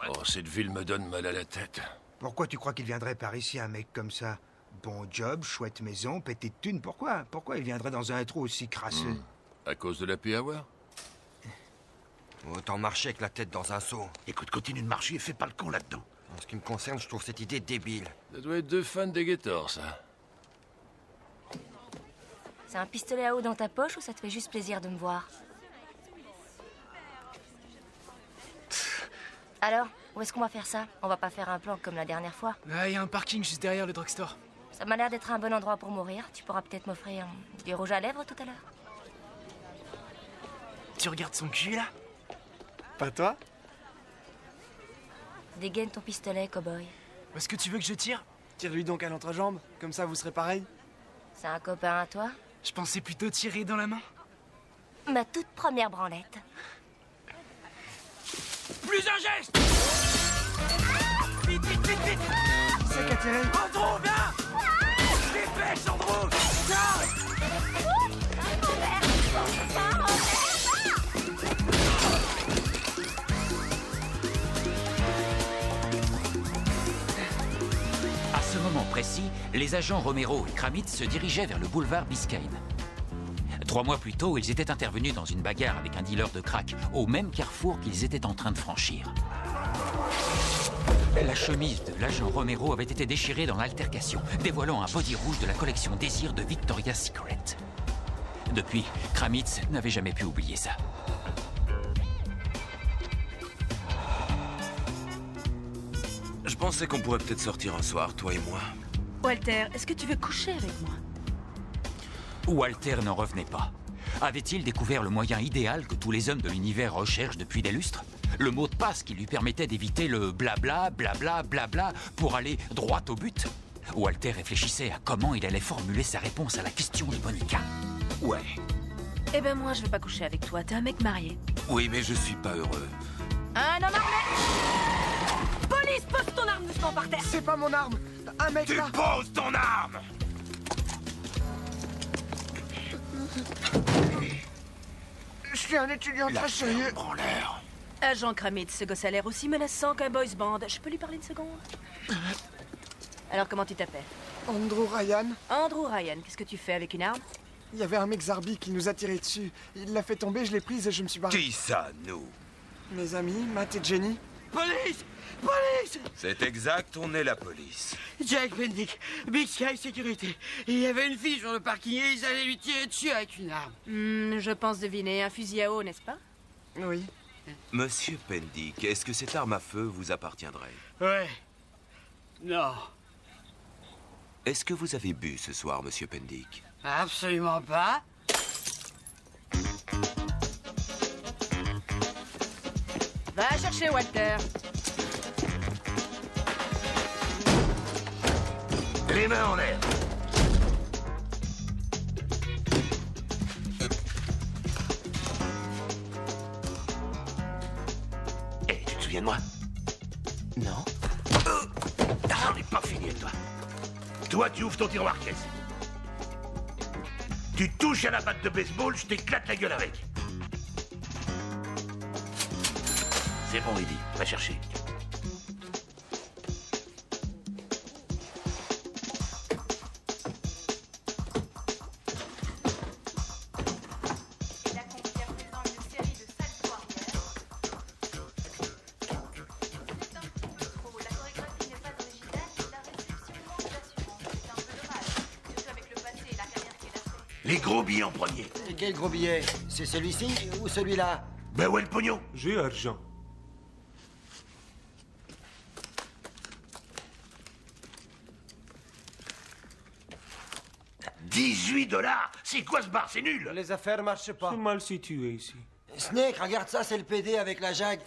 Speaker 8: Oh, cette ville me donne mal à la tête.
Speaker 9: Pourquoi tu crois qu'il viendrait par ici, un mec comme ça? Bon job, chouette maison, pété de thunes, pourquoi? Pourquoi il viendrait dans un trou aussi crasseux?
Speaker 8: À cause de la P-Hour?
Speaker 12: Autant marcher avec la tête dans un seau.
Speaker 16: Écoute, continue de marcher et fais pas le con là-dedans.
Speaker 12: En ce qui me concerne, je trouve cette idée débile.
Speaker 8: Ça doit être deux fans des Gators, ça.
Speaker 15: C'est un pistolet à eau dans ta poche ou ça te fait juste plaisir de me voir? Alors, où est-ce qu'on va faire ça? On va pas faire un plan comme la dernière fois?
Speaker 6: Ah, il y a un parking juste derrière le drugstore.
Speaker 15: Ça m'a l'air d'être un bon endroit pour mourir. Tu pourras peut-être m'offrir du rouge à lèvres tout à l'heure.
Speaker 6: Tu regardes son cul, là?
Speaker 20: Pas toi?
Speaker 15: Dégaine ton pistolet, cow-boy.
Speaker 6: Est-ce que tu veux que je tire?
Speaker 20: Tire-lui donc à l'entrejambe, comme ça vous serez pareil.
Speaker 15: C'est un copain à toi?
Speaker 6: Je pensais plutôt tirer dans la main.
Speaker 15: Ma toute première branlette.
Speaker 2: Plus un geste!
Speaker 20: Vite, vite, vite, vite! C'est qu'à tirer.
Speaker 2: Andrew, viens! Dépêche, Andrew!
Speaker 3: À ce moment précis, les agents Romero et Kramitz se dirigeaient vers le boulevard Biscayne. 3 mois plus tôt, ils étaient intervenus dans une bagarre avec un dealer de crack, au même carrefour qu'ils étaient en train de franchir. La chemise de l'agent Romero avait été déchirée dans l'altercation, dévoilant un body rouge de la collection Désir de Victoria's Secret. Depuis, Kramitz n'avait jamais pu oublier ça.
Speaker 23: Je pensais qu'on pourrait peut-être sortir un soir, toi et moi.
Speaker 11: Walter, est-ce que tu veux coucher avec moi?
Speaker 3: Walter n'en revenait pas. Avait-il découvert le moyen idéal que tous les hommes de l'univers recherchent depuis des lustres? Le mot de passe qui lui permettait d'éviter le blabla, blabla, blabla pour aller droit au but. Walter réfléchissait à comment il allait formuler sa réponse à la question de Monica.
Speaker 23: Ouais.
Speaker 11: Eh ben moi, je veux pas coucher avec toi. T'es un mec marié.
Speaker 23: Oui, mais je suis pas heureux.
Speaker 11: Un homme armé. Police, pose ton arme doucement par terre.
Speaker 20: C'est pas mon arme. Un mec là.
Speaker 2: Tu poses ton arme.
Speaker 20: Je suis un étudiant très sérieux.
Speaker 11: Agent Kramitz, ce gosse a l'air aussi menaçant qu'un boys band. Je peux lui parler une seconde? Alors, comment tu t'appelles?
Speaker 20: Andrew Ryan.
Speaker 11: Andrew Ryan, qu'est-ce que tu fais avec une arme?
Speaker 20: Il y avait un mec Zarbi qui nous a tiré dessus. Il l'a fait tomber, je l'ai prise et je me suis barré.
Speaker 23: Qui ça, nous?
Speaker 20: Mes amis, Matt et Jenny.
Speaker 5: Police! Police!
Speaker 23: C'est exact, on est la police.
Speaker 5: Jack Bendick, Big Sky Sécurité. Il y avait une fille sur le parking et ils allaient lui tirer dessus avec une arme.
Speaker 11: Je pense deviner un fusil à eau, n'est-ce pas?
Speaker 20: Oui.
Speaker 23: Monsieur Pendick, est-ce que cette arme à feu vous appartiendrait?
Speaker 5: Ouais. Non.
Speaker 23: Est-ce que vous avez bu ce soir, monsieur Pendick?
Speaker 5: Absolument pas.
Speaker 11: Va chercher Walter.
Speaker 2: Les mains en l'air. Hé, tu te souviens de moi?
Speaker 1: Non.
Speaker 2: J'en ai pas fini avec toi. Toi, tu ouvres ton tiroir caisse. Tu touches à la batte de baseball, je t'éclate la gueule avec. C'est bon, Eddie, va chercher. Les gros billets en premier.
Speaker 12: Et quel gros billet? C'est celui-ci ou celui-là?
Speaker 2: Ben où est le pognon?
Speaker 14: J'ai argent.
Speaker 2: $18. C'est quoi ce bar? C'est nul.
Speaker 12: Les affaires marchent pas.
Speaker 14: C'est mal situé ici.
Speaker 12: Snake, regarde ça, c'est le PD avec la Jag.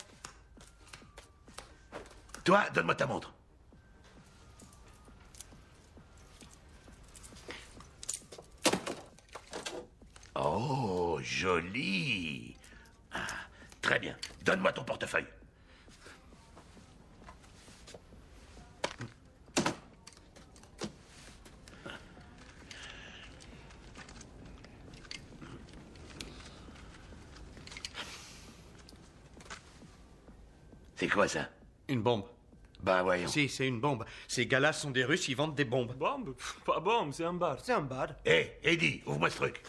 Speaker 2: Toi, donne-moi ta montre. Oh, joli. Ah, très bien. Donne-moi ton portefeuille. C'est quoi ça?
Speaker 19: Une bombe.
Speaker 2: Bah voyons.
Speaker 19: Si, c'est une bombe. Ces gars-là sont des Russes, ils vendent des bombes.
Speaker 14: Bombe? Pas bombe, c'est un bar.
Speaker 19: C'est un bar.
Speaker 2: Hé, Eddie, ouvre-moi ce truc.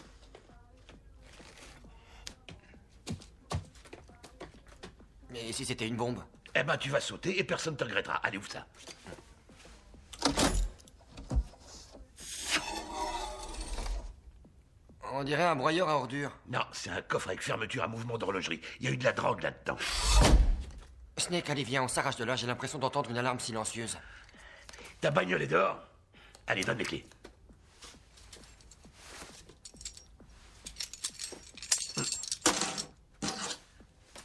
Speaker 12: Mais si c'était une bombe?
Speaker 2: Eh ben, tu vas sauter et personne ne te regrettera. Allez, ouvre ça.
Speaker 12: On dirait un broyeur à ordures.
Speaker 2: Non, c'est un coffre avec fermeture à mouvement d'horlogerie. Il y a eu de la drogue là-dedans.
Speaker 12: Snake, allez, viens, on s'arrache de là. J'ai l'impression d'entendre une alarme silencieuse.
Speaker 2: Ta bagnole est dehors? Allez, donne les clés.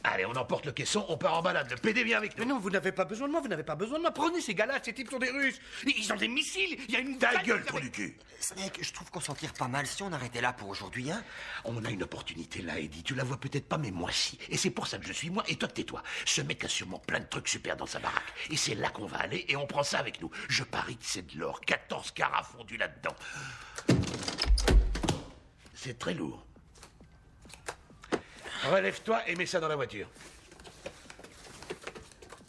Speaker 2: Allez, on emporte le caisson, on part en balade. Le PD vient avec nous.
Speaker 19: Mais non, vous n'avez pas besoin de moi, vous n'avez pas besoin de moi. Prenez ces gars-là, ces types sont des Russes. Ils ont des missiles, il y a une...
Speaker 2: Ta gueule, trou du cul.
Speaker 12: Snake, je trouve qu'on s'en tire pas mal si on arrêtait là pour aujourd'hui, hein?
Speaker 2: On a une opportunité là, Eddie. Tu la vois peut-être pas, mais moi si. Et c'est pour ça que je suis moi, et toi tais-toi. Ce mec a sûrement plein de trucs super dans sa baraque. Et c'est là qu'on va aller, et on prend ça avec nous. Je parie que c'est de l'or. 14 carats fondus là-dedans. C'est très lourd. Relève-toi et mets ça dans la voiture.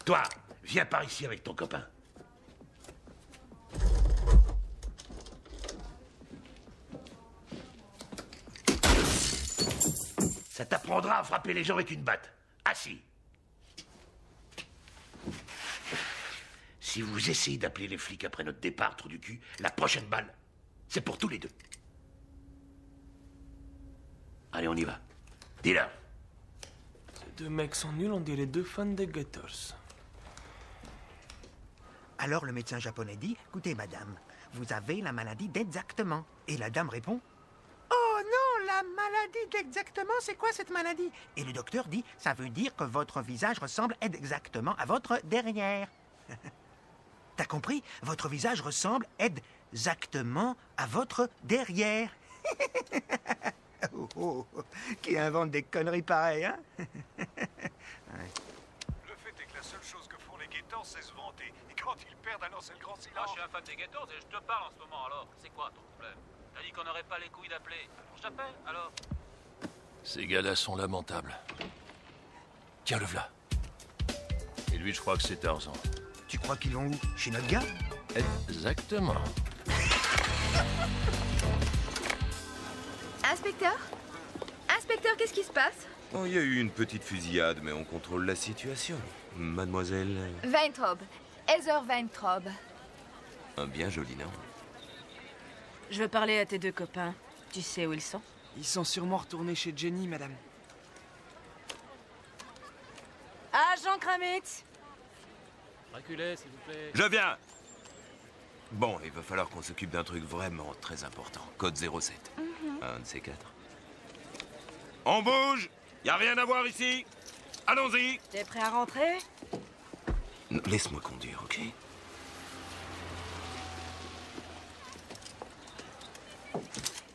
Speaker 2: Toi, viens par ici avec ton copain. Ça t'apprendra à frapper les gens avec une batte. Assis. Si vous essayez d'appeler les flics après notre départ, trou du cul, la prochaine balle, c'est pour tous les deux. Allez, on y va. Dis-leur.
Speaker 14: Ces deux mecs sont nuls, on dirait deux fans des Gators.
Speaker 9: Alors le médecin japonais dit, écoutez madame, vous avez la maladie d'exactement. Et la dame répond, oh non, la maladie exactement, c'est quoi cette maladie? Et le docteur dit, ça veut dire que votre visage ressemble exactement à votre derrière. T'as compris? Votre visage ressemble exactement à votre derrière. Oh, qui invente des conneries pareilles, hein?
Speaker 18: Le fait est que la seule chose que font les Gators, c'est se vanter. Et quand ils perdent, alors c'est le grand silence.
Speaker 3: Moi, je suis un fan des Gators et je te parle en ce moment, alors. C'est quoi ton problème? T'as dit qu'on n'aurait pas les couilles d'appeler. Alors j'appelle, alors.
Speaker 8: Ces gars-là sont lamentables. Tiens, le v'là. Et lui, je crois que c'est Tarzan.
Speaker 9: Tu crois qu'ils vont où? Chez notre gars?
Speaker 8: Exactement.
Speaker 7: Inspecteur? Inspecteur, qu'est-ce qui se passe?
Speaker 23: Oh, il y a eu une petite fusillade, mais on contrôle la situation. Mademoiselle...
Speaker 7: Weintraub. Heather Weintraub.
Speaker 23: Un bien joli nom.
Speaker 11: Je veux parler à tes deux copains. Tu sais où ils sont?
Speaker 20: Ils sont sûrement retournés chez Jenny, madame.
Speaker 11: Agent Kramitz!
Speaker 3: Reculez, s'il vous plaît.
Speaker 23: Je viens. Bon, il va falloir qu'on s'occupe d'un truc vraiment très important. Code 07. Un de ces quatre. On bouge. Y a rien à voir ici. Allons-y.
Speaker 11: T'es prêt à rentrer?
Speaker 23: Laisse-moi conduire, ok?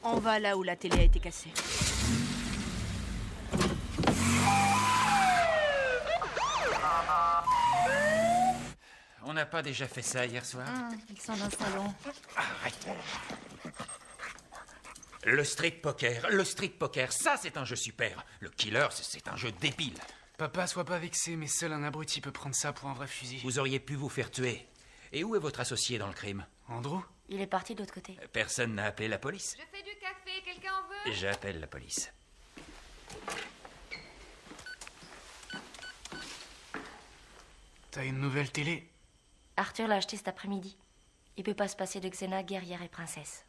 Speaker 11: On va là où la télé a été cassée.
Speaker 3: On n'a pas déjà fait ça hier soir?
Speaker 7: Ils sont dans le salon.
Speaker 3: Arrête. Le street poker, ça c'est un jeu super. Le killer, c'est un jeu débile.
Speaker 6: Papa, sois pas vexé, mais seul un abruti peut prendre ça pour un vrai fusil.
Speaker 3: Vous auriez pu vous faire tuer. Et où est votre associé dans le crime?
Speaker 6: Andrew?
Speaker 15: Il est parti de l'autre côté.
Speaker 3: Personne n'a appelé la police?
Speaker 7: Je fais du café, quelqu'un en veut?
Speaker 3: J'appelle la police.
Speaker 6: T'as une nouvelle télé?
Speaker 15: Arthur l'a acheté cet après-midi. Il peut pas se passer de Xena, guerrière et princesse.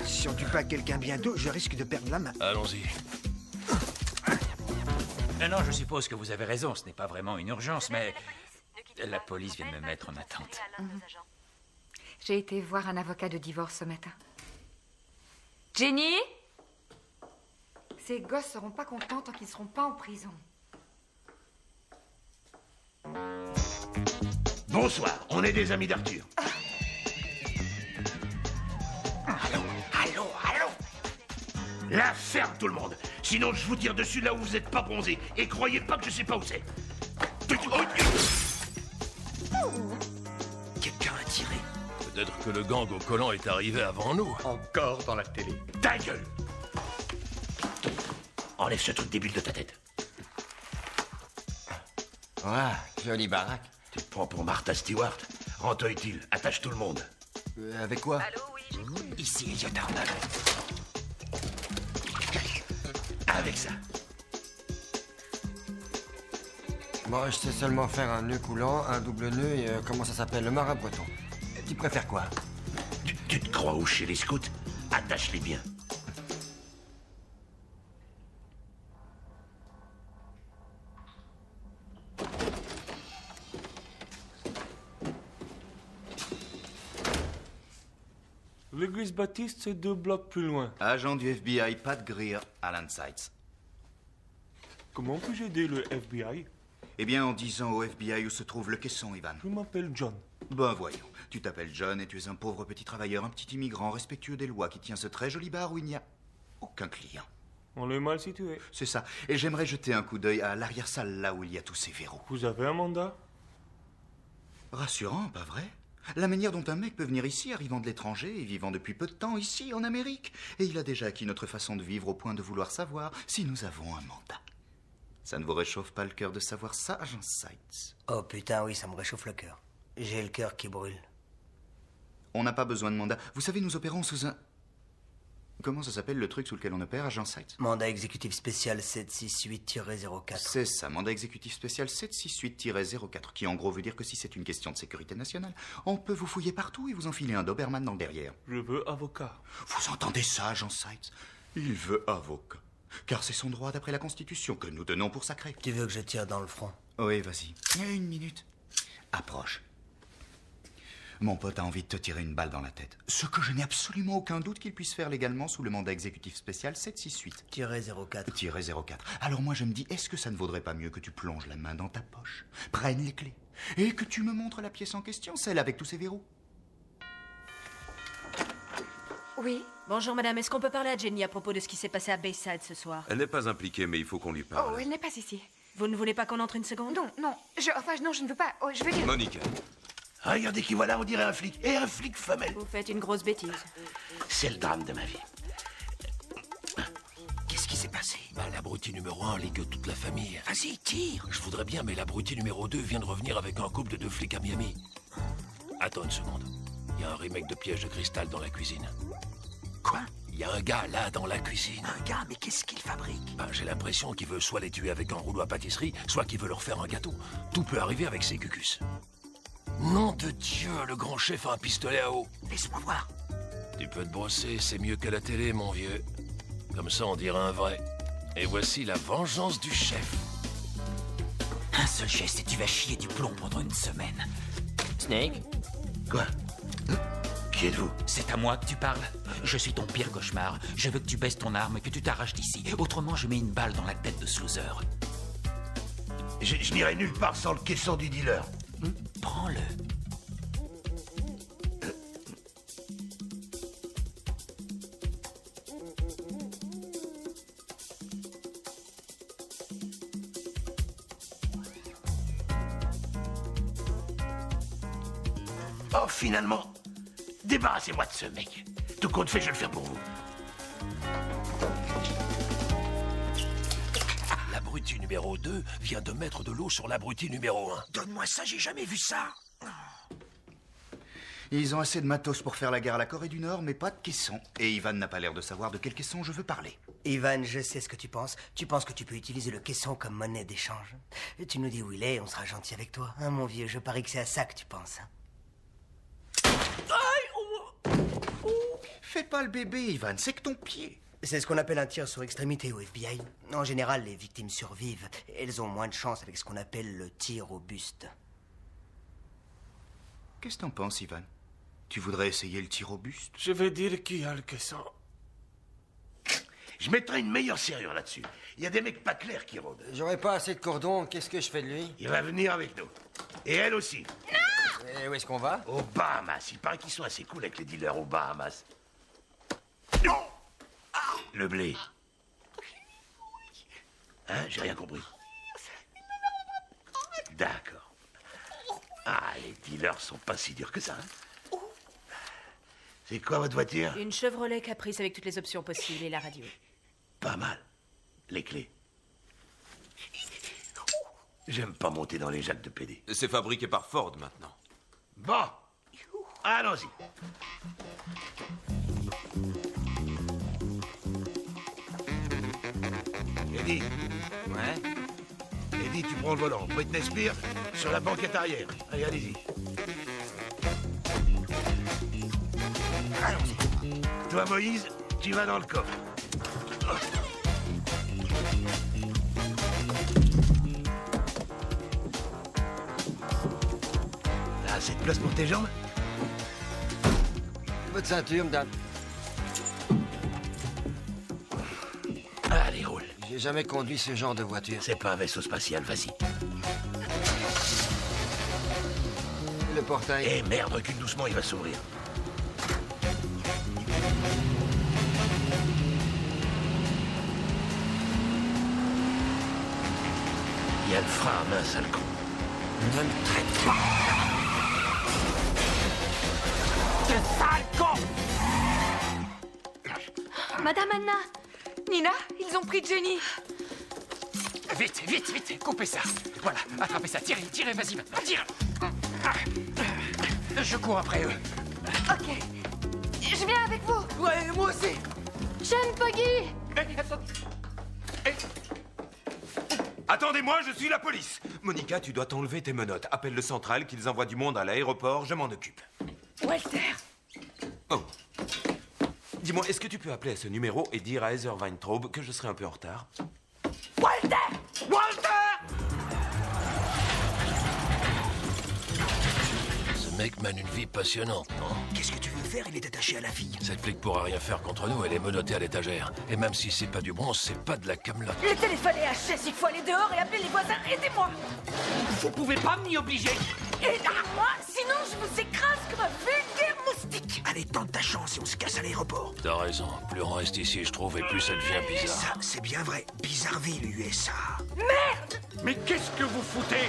Speaker 9: Si on tue pas quelqu'un bientôt, je risque de perdre la main.
Speaker 8: Allons-y.
Speaker 3: Non, je suppose que vous avez raison, ce n'est pas vraiment une urgence, mais... La police vient de me mettre en attente.
Speaker 7: J'ai été voir un avocat de divorce ce matin. Jenny? Ces gosses seront pas contents tant qu'ils seront pas en prison.
Speaker 19: Bonsoir, on est des amis d'Arthur. Allô. La ferme, tout le monde. Sinon, je vous tire dessus là où vous n'êtes pas bronzé. Et croyez pas que je sais pas où c'est.
Speaker 23: Quelqu'un a tiré.
Speaker 8: Peut-être que le gang au collant est arrivé avant nous.
Speaker 19: Encore dans la télé. Ta gueule! Enlève ce truc débile de ta tête.
Speaker 12: Ouais, jolie baraque.
Speaker 19: Tu te prends pour Martha Stewart? Rends-toi utile, attache tout le monde.
Speaker 12: Avec quoi?
Speaker 19: Ici, Elliot Arnold. Avec ça.
Speaker 12: Moi, je sais seulement faire un nœud coulant, un double nœud et comment ça s'appelle, le marin breton. Tu préfères quoi?
Speaker 19: Tu te crois où chez les scouts? Attache-les bien.
Speaker 14: L'église baptiste, c'est 2 blocs plus loin.
Speaker 10: Agent du FBI, Pat Greer, Alan Sites.
Speaker 14: Comment puis-je aider le FBI?
Speaker 10: Eh bien, en disant au FBI où se trouve le caisson, Ivan.
Speaker 14: Je m'appelle John.
Speaker 10: Ben voyons, tu t'appelles John et tu es un pauvre petit travailleur, un petit immigrant respectueux des lois qui tient ce très joli bar où il n'y a aucun client.
Speaker 14: On est mal situé.
Speaker 10: C'est ça. Et j'aimerais jeter un coup d'œil à l'arrière-salle, là où il y a tous ces verrous.
Speaker 14: Vous avez un mandat?
Speaker 10: Rassurant, pas vrai? La manière dont un mec peut venir ici, arrivant de l'étranger et vivant depuis peu de temps ici, en Amérique. Et il a déjà acquis notre façon de vivre au point de vouloir savoir si nous avons un mandat. Ça ne vous réchauffe pas le cœur de savoir ça, agent Sites?
Speaker 17: Oh putain, oui, ça me réchauffe le cœur. J'ai le cœur qui brûle.
Speaker 10: On n'a pas besoin de mandat. Vous savez, nous opérons sous un... Comment ça s'appelle le truc sous lequel on opère, agent Sykes?
Speaker 17: Mandat exécutif spécial 768-04.
Speaker 10: C'est ça, mandat exécutif spécial 768-04, qui en gros veut dire que si c'est une question de sécurité nationale, on peut vous fouiller partout et vous enfiler un Doberman dans le derrière.
Speaker 14: Je veux avocat.
Speaker 10: Vous entendez ça, agent Sykes? Il veut avocat. Car c'est son droit d'après la Constitution que nous tenons pour sacré.
Speaker 17: Tu veux que je tire dans le front?
Speaker 10: Oui, vas-y. Une minute. Approche. Mon pote a envie de te tirer une balle dans la tête. Ce que je n'ai absolument aucun doute qu'il puisse faire légalement sous le mandat exécutif spécial 768-04. -04. Alors moi je me dis, est-ce que ça ne vaudrait pas mieux que tu plonges la main dans ta poche, prennes les clés, et que tu me montres la pièce en question, celle avec tous ses verrous?
Speaker 11: Oui. Bonjour madame, est-ce qu'on peut parler à Jenny à propos de ce qui s'est passé à Bayside ce soir?
Speaker 23: Elle n'est pas impliquée, mais il faut qu'on lui parle.
Speaker 7: Oh, elle n'est pas ici.
Speaker 11: Vous ne voulez pas qu'on entre une seconde?
Speaker 7: Non, non. Non, je ne veux pas. Oh, je veux dire...
Speaker 23: Monica.
Speaker 19: Regardez qui voilà, on dirait un flic. Et un flic femelle.
Speaker 11: Vous faites une grosse bêtise.
Speaker 19: C'est le drame de ma vie. Qu'est-ce qui s'est passé?
Speaker 8: L'abruti numéro 1 ligue toute la famille.
Speaker 19: Vas-y, tire.
Speaker 8: Je voudrais bien, mais l'abruti numéro 2 vient de revenir avec un couple de 2 flics à Miami. Attends une seconde. Il y a un remake de Piège de cristal dans la cuisine.
Speaker 19: Quoi?
Speaker 8: Il y a un gars là dans la cuisine.
Speaker 19: Un gars, mais qu'est-ce qu'il fabrique?
Speaker 8: J'ai l'impression qu'il veut soit les tuer avec un rouleau à pâtisserie, soit qu'il veut leur faire un gâteau. Tout peut arriver avec ces cucus. Nom de Dieu, le grand chef a un pistolet à eau.
Speaker 19: Laisse-moi voir.
Speaker 8: Tu peux te brosser, c'est mieux que la télé, mon vieux. Comme ça, on dirait un vrai. Et voici la vengeance du chef.
Speaker 3: Un seul geste et tu vas chier du plomb pendant une semaine. Snake?
Speaker 19: Quoi? Qui êtes-vous?
Speaker 3: C'est à moi que tu parles. Je suis ton pire cauchemar. Je veux que tu baisses ton arme et que tu t'arraches d'ici. Autrement, je mets une balle dans la tête de ce loser.
Speaker 19: Je n'irai nulle part sans le caisson du dealer.
Speaker 3: Prends-le.
Speaker 19: Oh, finalement, débarrassez-moi de ce mec. Tout compte fait, je vais le faire pour vous.
Speaker 8: L'abruti numéro 2 vient de mettre de l'eau sur l'abruti numéro 1.
Speaker 19: Donne-moi ça, j'ai jamais vu ça.
Speaker 10: Ils ont assez de matos pour faire la guerre à la Corée du Nord, mais pas de caisson. Et Ivan n'a pas l'air de savoir de quel caisson je veux parler.
Speaker 17: Ivan, je sais ce que tu penses. Tu penses que tu peux utiliser le caisson comme monnaie d'échange. Et tu nous dis où il est, on sera gentil avec toi. Hein, mon vieux, je parie que c'est à ça que tu penses. Hein.
Speaker 10: Fais pas le bébé, Ivan, c'est que ton pied.
Speaker 17: C'est ce qu'on appelle un tir sur extrémité au FBI. En général, les victimes survivent. Elles ont moins de chance avec ce qu'on appelle le tir au buste.
Speaker 10: Qu'est-ce que t'en penses, Ivan? Tu voudrais essayer le tir au buste?
Speaker 14: Je vais dire qui a le caisson.
Speaker 19: Je mettrai une meilleure serrure là-dessus. Il y a des mecs pas clairs qui rôdent.
Speaker 12: J'aurais pas assez de cordon, qu'est-ce que je fais de lui?
Speaker 19: Il va venir avec nous. Et elle aussi.
Speaker 12: Non! Et où est-ce qu'on va?
Speaker 19: Aux Bahamas. Il paraît qu'ils sont assez cool avec les dealers aux Bahamas. Le blé. Hein? J'ai rien compris. D'accord. Ah, les dealers sont pas si durs que ça. Hein? C'est quoi votre voiture?
Speaker 11: Une Chevrolet Caprice avec toutes les options possibles et la radio.
Speaker 19: Pas mal. Les clés. J'aime pas monter dans les jacks de PD.
Speaker 23: C'est fabriqué par Ford maintenant.
Speaker 19: Bon. Allons-y. Eddie.
Speaker 3: Ouais?
Speaker 19: Eddie, tu prends le volant. Britney Spears sur la banquette arrière. Allez, allez-y. Allons-y. Toi, Moïse, tu vas dans le coffre. T'as assez de place pour tes jambes?
Speaker 12: Votre ceinture, madame.
Speaker 19: Allez, roule.
Speaker 12: J'ai jamais conduit ce genre de voiture.
Speaker 19: C'est pas un vaisseau spatial, vas-y.
Speaker 12: Le portail.
Speaker 19: Eh merde, recule doucement, il va s'ouvrir. Il y a le frein à main, sale con.
Speaker 12: Ne me traite pas.
Speaker 19: Ce sale con!
Speaker 7: Madame Anna! Nina, ils ont pris Jenny!
Speaker 3: Vite, vite, vite, coupez ça. Voilà, attrapez ça, tirez, tirez, vas-y maintenant, tire. Je cours après eux.
Speaker 7: Ok. Je viens avec vous!
Speaker 5: Ouais, moi aussi!
Speaker 15: Sean, Poggy!
Speaker 23: Attendez-moi, je suis la police. Monica, tu dois t'enlever tes menottes. Appelle le central, qu'ils envoient du monde à l'aéroport, je m'en occupe.
Speaker 15: Walter!
Speaker 23: Oh. Dis-moi, est-ce que tu peux appeler à ce numéro et dire à Heather Weintraub que je serai un peu en retard?
Speaker 15: Walter!
Speaker 23: Walter!
Speaker 8: Ce mec mène une vie passionnante, non?
Speaker 9: Qu'est-ce que tu veux faire? Il est attaché à la fille.
Speaker 8: Cette flic pourra rien faire contre nous, elle est menottée à l'étagère. Et même si c'est pas du bronze, c'est pas de la camelote.
Speaker 11: Le téléphone est HS, il faut aller dehors et appeler les voisins. Aidez-moi!
Speaker 2: Vous pouvez pas m'y obliger.
Speaker 11: Aidez-moi, sinon je vous écrase comme un vulgaire moustique.
Speaker 9: Allez, tente ta chance et on se casse à l'aéroport.
Speaker 8: T'as raison, plus on reste ici, je trouve, et plus ça devient bizarre.
Speaker 9: Ça, c'est bien vrai. Bizarreville, USA.
Speaker 11: Merde!
Speaker 19: Mais qu'est-ce que vous foutez?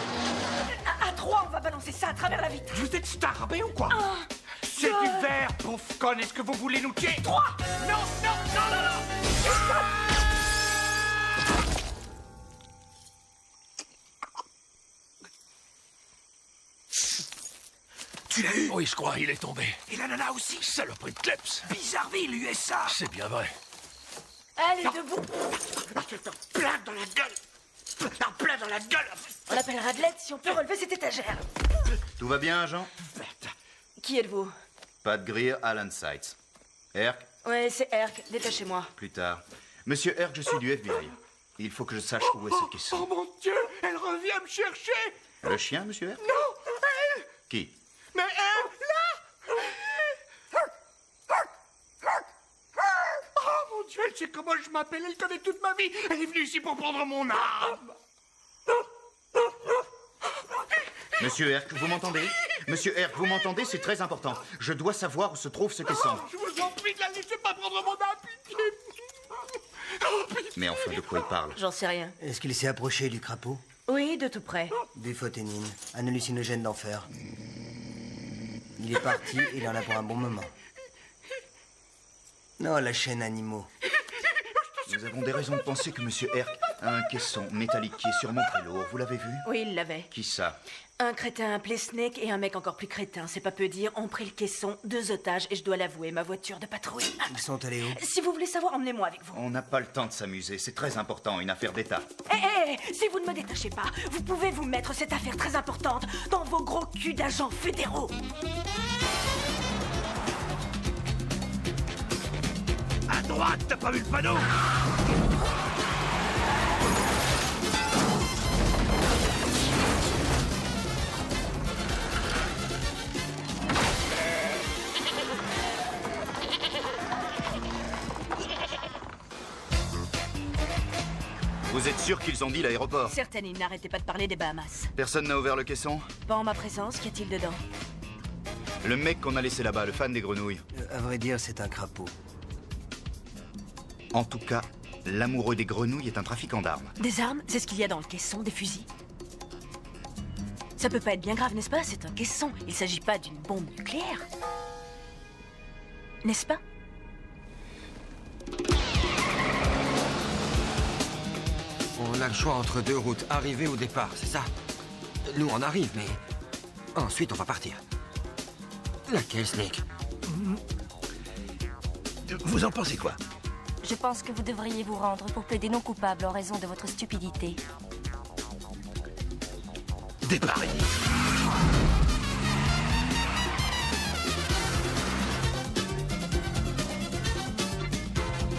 Speaker 11: À 3, on va balancer ça à travers la vitre.
Speaker 19: Vous êtes starbé ou quoi? C'est
Speaker 11: 2.
Speaker 19: du verre, pauvre conne. Est-ce que vous voulez nous tuer?
Speaker 11: 3.
Speaker 19: Non, non, non, non, non.
Speaker 9: Tu l'as eu?
Speaker 8: Oui, je crois, il est tombé.
Speaker 9: Et la nana aussi?
Speaker 8: Saloperie de kleps.
Speaker 9: Bizarreville, USA.
Speaker 8: C'est bien vrai.
Speaker 11: Allez, debout.
Speaker 19: Plein dans la gueule. Plein dans la gueule.
Speaker 11: On appellera de l'aide si on peut relever cette étagère.
Speaker 10: Tout va bien, agent?
Speaker 11: Qui êtes-vous?
Speaker 10: Pat Greer, Alan Sites. Herc,
Speaker 11: Ouais, c'est Herc. Détachez-moi.
Speaker 10: plus tard. Monsieur Herc, je suis du FBI. Il faut que je sache où est ce caisson.
Speaker 19: Oh mon Dieu, elle revient me chercher.
Speaker 10: Le chien, monsieur Herc?
Speaker 19: Non, elle.
Speaker 10: Qui?
Speaker 19: Mais elle, là. Oh mon Dieu, elle sait comment je m'appelle, elle connaît toute ma vie. Elle est venue ici pour prendre mon âme.
Speaker 10: Monsieur Herc, vous m'entendez? Monsieur Herc, vous m'entendez? C'est très important. Je dois savoir où se trouve ce caisson.
Speaker 19: Oh, je vous en prie de la laisser pas prendre mon âme, pitié. Oh, pitié.
Speaker 10: Mais enfin, de quoi il parle?
Speaker 11: J'en sais rien.
Speaker 17: Est-ce qu'il s'est approché du crapaud?
Speaker 11: Oui, de tout près.
Speaker 17: Buffoténine, un hallucinogène d'enfer. Il est parti, il en a pour un bon moment. Non, la chaîne animaux.
Speaker 10: Nous avons des raisons de penser que monsieur Herc a un caisson métallique qui est sur mon prélour. Vous l'avez vu?
Speaker 11: Oui, il l'avait.
Speaker 10: Qui ça?
Speaker 11: Un crétin appelé Snake et un mec encore plus crétin, c'est pas peu dire, ont pris le caisson, 2 otages et je dois l'avouer, ma voiture de patrouille.
Speaker 17: Ils sont allés où?
Speaker 11: Si vous voulez savoir, emmenez-moi avec vous.
Speaker 10: On n'a pas le temps de s'amuser. C'est très important, une affaire d'État.
Speaker 11: Hé, si vous ne me détachez pas, vous pouvez vous mettre cette affaire très importante dans vos gros culs d'agents fédéraux.
Speaker 19: À droite, t'as pas vu le panneau?
Speaker 10: Vous êtes sûr qu'ils ont dit l'aéroport?
Speaker 11: Certaines, n'arrêtez pas de parler des Bahamas.
Speaker 10: Personne n'a ouvert le caisson?
Speaker 11: Pas en ma présence, qu'y a-t-il dedans?
Speaker 10: Le mec qu'on a laissé là-bas, le fan des grenouilles.
Speaker 17: À vrai dire, c'est un crapaud.
Speaker 10: En tout cas, l'amoureux des grenouilles est un trafiquant d'armes.
Speaker 11: Des armes? C'est ce qu'il y a dans le caisson, des fusils. Ça peut pas être bien grave, n'est-ce pas? C'est un caisson. Il s'agit pas d'une bombe nucléaire. N'est-ce pas?
Speaker 12: On a le choix entre 2 routes, arriver ou départ, c'est ça? Nous, on arrive, mais ensuite, on va partir. Laquelle, Snake?
Speaker 19: Vous en pensez quoi?
Speaker 15: Je pense que vous devriez vous rendre pour plaider non coupable en raison de votre stupidité.
Speaker 19: Départ.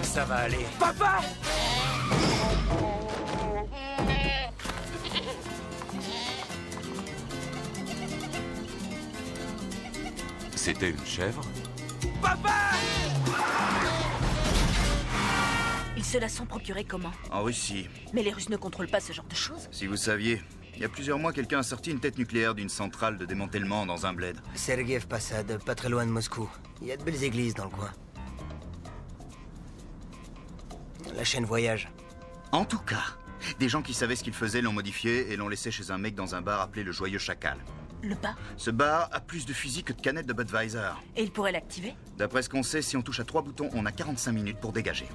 Speaker 3: Ça va aller.
Speaker 19: Papa!
Speaker 23: C'était une chèvre?
Speaker 19: Papa!
Speaker 11: Ils se la sont procurée comment?
Speaker 10: En Russie.
Speaker 11: Mais les Russes ne contrôlent pas ce genre de choses.
Speaker 10: Si vous saviez, il y a plusieurs mois, quelqu'un a sorti une tête nucléaire d'une centrale de démantèlement dans un bled.
Speaker 17: Sergeïv Passad, pas très loin de Moscou. Il y a de belles églises dans le coin. La chaîne voyage.
Speaker 10: En tout cas, des gens qui savaient ce qu'ils faisaient l'ont modifié et l'ont laissé chez un mec dans un bar appelé le Joyeux Chacal.
Speaker 11: Le bar?
Speaker 10: Ce bar a plus de fusils que de canettes de Budweiser.
Speaker 11: Et il pourrait l'activer?
Speaker 10: D'après ce qu'on sait, si on touche à 3 boutons, on a 45 minutes pour dégager.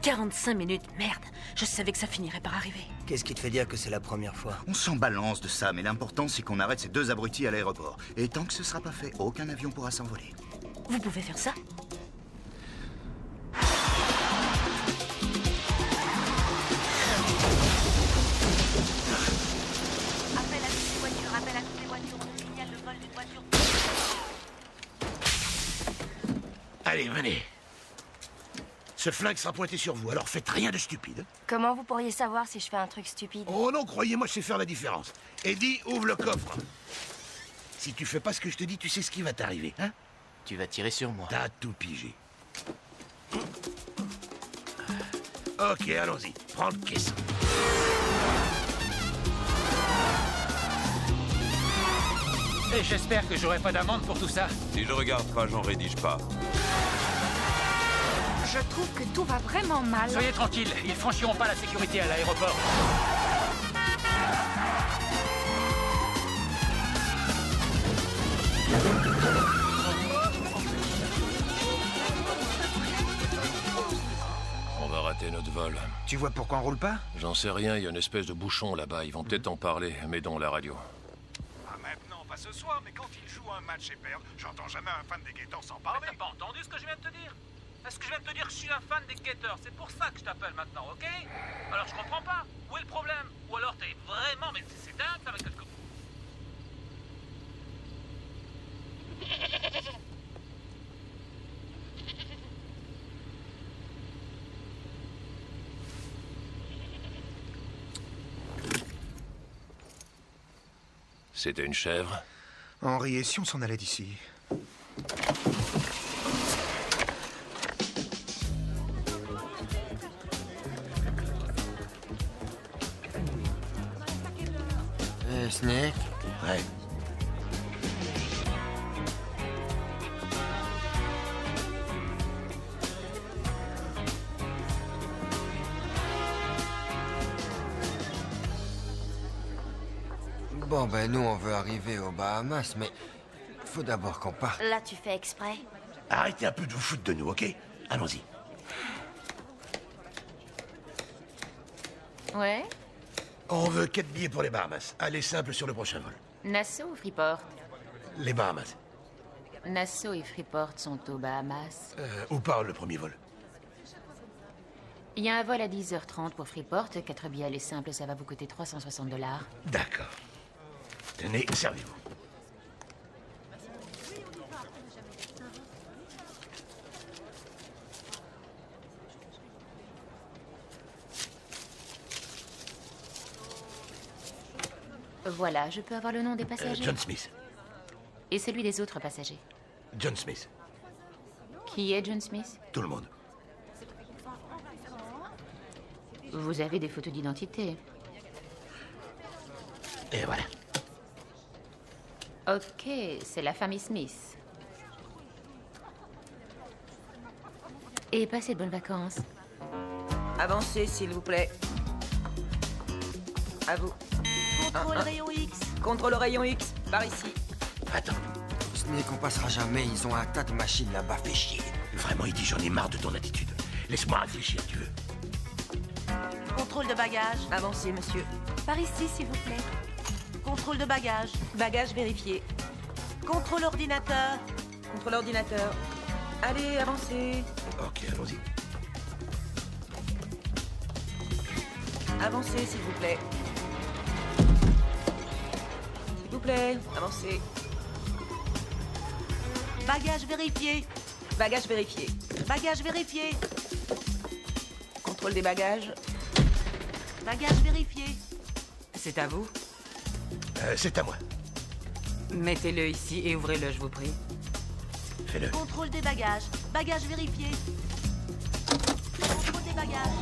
Speaker 11: 45 minutes, merde. Je savais que ça finirait par arriver.
Speaker 17: Qu'est-ce qui te fait dire que c'est la première fois?
Speaker 10: On s'en balance de ça, mais l'important c'est qu'on arrête ces 2 abrutis à l'aéroport. Et tant que ce sera pas fait, aucun avion pourra s'envoler.
Speaker 11: Vous pouvez faire ça?
Speaker 19: Ce flingue sera pointé sur vous, alors faites rien de stupide.
Speaker 15: Comment vous pourriez savoir si je fais un truc stupide?
Speaker 19: Oh non, croyez-moi, je sais faire la différence. Eddie, ouvre le coffre. Si tu fais pas ce que je te dis, tu sais ce qui va t'arriver, hein?
Speaker 1: Tu vas tirer sur moi.
Speaker 19: T'as tout pigé. Ok, allons-y. Prends le caisson.
Speaker 3: Et j'espère que j'aurai pas d'amende pour tout ça.
Speaker 23: Si je regarde pas, j'en rédige pas.
Speaker 7: Je trouve que tout va vraiment mal.
Speaker 3: Soyez tranquille, ils franchiront pas la sécurité à l'aéroport.
Speaker 8: On va rater notre vol.
Speaker 9: Tu vois pourquoi on roule pas?
Speaker 8: J'en sais rien, il y a une espèce de bouchon là-bas. Ils vont peut-être en parler. Mettons la radio.
Speaker 18: Ah, maintenant, pas ce soir, mais quand ils jouent un match et perdent, j'entends jamais un fan des Gators s'en parler.
Speaker 4: T'as pas entendu ce que je viens de te dire? Est-ce que je viens de te dire que je suis un fan des Gators? C'est pour ça que je t'appelle maintenant, ok? Alors je comprends pas. Où est le problème? Ou alors t'es vraiment... Mais c'est dingue, ça, avec quelque...
Speaker 8: C'était une chèvre?
Speaker 9: Henri, et si on s'en allait d'ici?
Speaker 12: Snake?
Speaker 19: Ouais.
Speaker 12: Bon, ben nous, on veut arriver aux Bahamas, mais faut d'abord qu'on parte.
Speaker 15: Là, tu fais exprès.
Speaker 19: Arrêtez un peu de vous foutre de nous, ok? Allons-y.
Speaker 21: Ouais?
Speaker 19: On veut 4 billets pour les Bahamas. Allez simple sur le prochain vol.
Speaker 21: Nassau ou Freeport?
Speaker 19: Les Bahamas.
Speaker 21: Nassau et Freeport sont aux Bahamas.
Speaker 19: Où part le premier vol?
Speaker 21: Il y a un vol à 10h30 pour Freeport. 4 billets aller simples, ça va vous coûter $360.
Speaker 19: D'accord. Tenez, servez-vous.
Speaker 21: Voilà, je peux avoir le nom des passagers?
Speaker 19: John Smith.
Speaker 21: Et celui des autres passagers?
Speaker 19: John Smith.
Speaker 21: Qui est John Smith?
Speaker 19: Tout le monde.
Speaker 21: Vous avez des photos d'identité?
Speaker 19: Et voilà.
Speaker 21: Ok, c'est la famille Smith. Et passez de bonnes vacances.
Speaker 22: Avancez, s'il vous plaît. À vous.
Speaker 11: Contrôle rayon X.
Speaker 22: Contrôle rayon X, par ici.
Speaker 19: Attends.
Speaker 12: Snake, on passera jamais. Ils ont un tas de machines là-bas. Fais chier.
Speaker 19: Vraiment, Eddie, j'en ai marre de ton attitude. Laisse-moi réfléchir, tu veux.
Speaker 11: Contrôle de bagages.
Speaker 22: Avancez, monsieur.
Speaker 11: Par ici, s'il vous plaît. Contrôle de bagages.
Speaker 22: Bagages vérifiés.
Speaker 11: Contrôle ordinateur.
Speaker 22: Contrôle ordinateur. Allez, avancez.
Speaker 19: Ok, allons-y.
Speaker 22: Avancez, s'il vous plaît. S'il vous plaît, avancez.
Speaker 11: Bagages vérifiés.
Speaker 22: Bagages vérifiés.
Speaker 11: Bagages vérifiés.
Speaker 22: Contrôle des bagages.
Speaker 11: Bagages vérifiés.
Speaker 22: C'est à vous.
Speaker 19: C'est à moi.
Speaker 22: Mettez-le ici et ouvrez-le, je vous prie.
Speaker 19: Fais-le.
Speaker 11: Contrôle des bagages. Bagages vérifiés. Contrôle des bagages.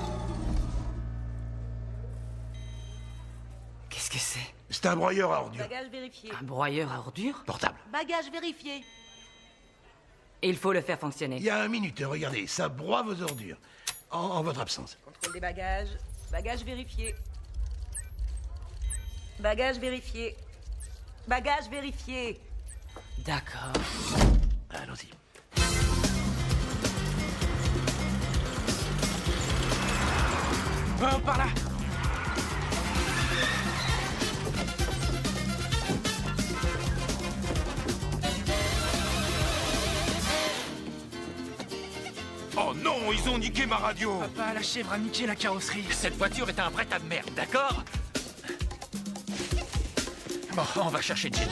Speaker 22: Qu'est-ce que c'est?
Speaker 19: C'est un broyeur à ordures.
Speaker 11: Bagages vérifiés.
Speaker 22: Un broyeur à ordures?
Speaker 19: Portable.
Speaker 11: Bagages vérifiés.
Speaker 22: Il faut le faire fonctionner.
Speaker 19: Il y a 1 minute, regardez, ça broie vos ordures. En votre absence.
Speaker 22: Contrôle des bagages. Bagages vérifiés. Bagages vérifiés. Bagages vérifiés. D'accord.
Speaker 19: Allons-y.
Speaker 6: Oh, par là!
Speaker 23: Oh non, ils ont niqué ma radio!
Speaker 6: Papa, la chèvre a niqué la carrosserie.
Speaker 3: Cette voiture est un vrai tas de merde, d'accord? Bon, on va chercher Jenny.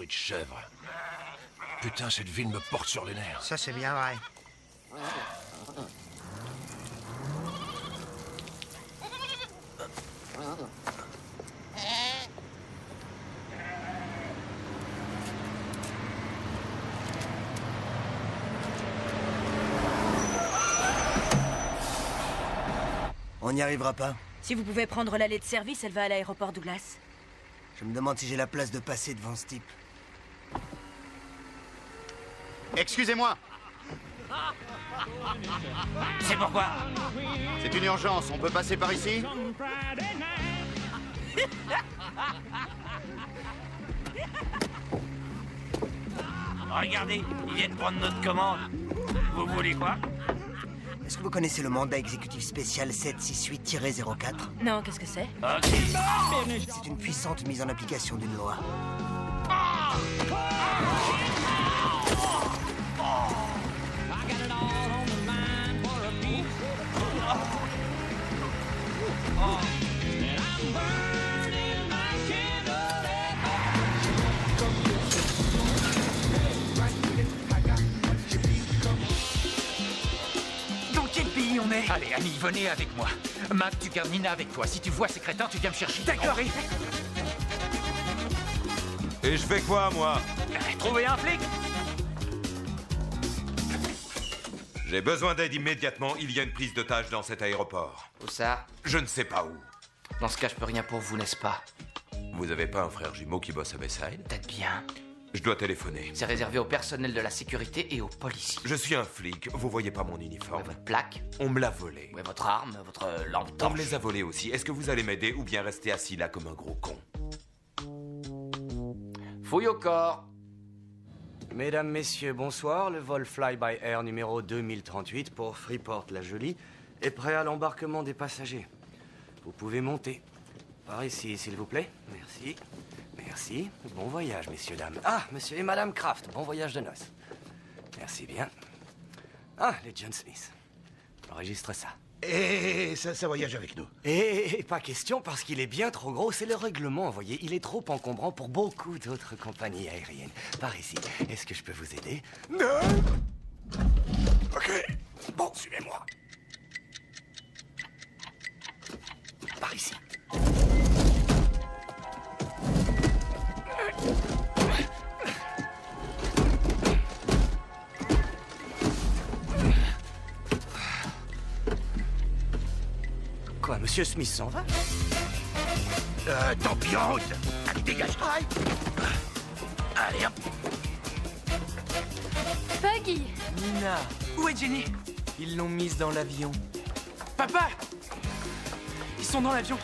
Speaker 8: bruit de chèvre. Putain, cette ville me porte sur les nerfs.
Speaker 9: Ça, c'est bien vrai.
Speaker 17: On n'y arrivera pas.
Speaker 11: Si vous pouvez prendre l'allée de service, elle va à l'aéroport Douglas.
Speaker 17: Je me demande si j'ai la place de passer devant ce type.
Speaker 10: Excusez-moi.
Speaker 2: C'est pourquoi?
Speaker 10: C'est une urgence, on peut passer par ici?
Speaker 2: Regardez, ils viennent prendre notre commande. Vous voulez quoi?
Speaker 17: Est-ce que vous connaissez le mandat exécutif spécial 768-04?
Speaker 11: Non, qu'est-ce que c'est?
Speaker 17: C'est une puissante mise en application d'une loi.
Speaker 6: Dans quel pays on est?
Speaker 3: Allez, amis, venez avec moi. Mac, tu gardes Nina avec toi. Si tu vois ces crétins, tu viens me chercher.
Speaker 6: D'accord.
Speaker 23: Et je fais quoi, moi?
Speaker 6: Trouver un flic?
Speaker 23: J'ai besoin d'aide immédiatement. Il y a une prise d'otage dans cet aéroport.
Speaker 1: Où ça?
Speaker 23: Je ne sais pas où.
Speaker 1: Dans ce cas, je peux rien pour vous, n'est-ce pas?
Speaker 23: Vous avez pas un frère jumeau qui bosse à Bayside?
Speaker 1: Peut-être bien.
Speaker 23: Je dois téléphoner.
Speaker 1: C'est réservé au personnel de la sécurité et aux policiers.
Speaker 23: Je suis un flic. Vous voyez pas mon uniforme?
Speaker 1: Votre plaque?
Speaker 23: On me l'a volé.
Speaker 1: Ouais, votre arme, votre lampe
Speaker 23: On
Speaker 1: torche.
Speaker 23: me les a volés aussi. Est-ce que vous allez m'aider ou bien rester assis là comme un gros con?
Speaker 1: Fouille au corps.
Speaker 13: Mesdames, Messieurs, bonsoir. Le vol Fly-by Air numéro 2038 pour Freeport-la-Jolie est prêt à l'embarquement des passagers. Vous pouvez monter. Par ici, s'il vous plaît. Merci. Merci. Bon voyage, messieurs, dames. Ah, monsieur et madame Kraft, bon voyage de noces. Merci bien. Ah, les John Smith. Enregistre ça.
Speaker 19: Et ça voyage avec nous.
Speaker 13: Et pas question, parce qu'il est bien trop gros. C'est le règlement, voyez. Il est trop encombrant pour beaucoup d'autres compagnies aériennes. Par ici. Est-ce que je peux vous aider?
Speaker 19: Non. Ok. Bon, suivez-moi.
Speaker 13: Par ici. Quoi, monsieur Smith s'en va?
Speaker 19: Tant pis, en route. Allez, dégage. Allez, hop.
Speaker 7: Peggy!
Speaker 6: Nina, où est Jenny?
Speaker 1: Ils l'ont mise dans l'avion.
Speaker 6: Papa! Ils sont dans l'avion.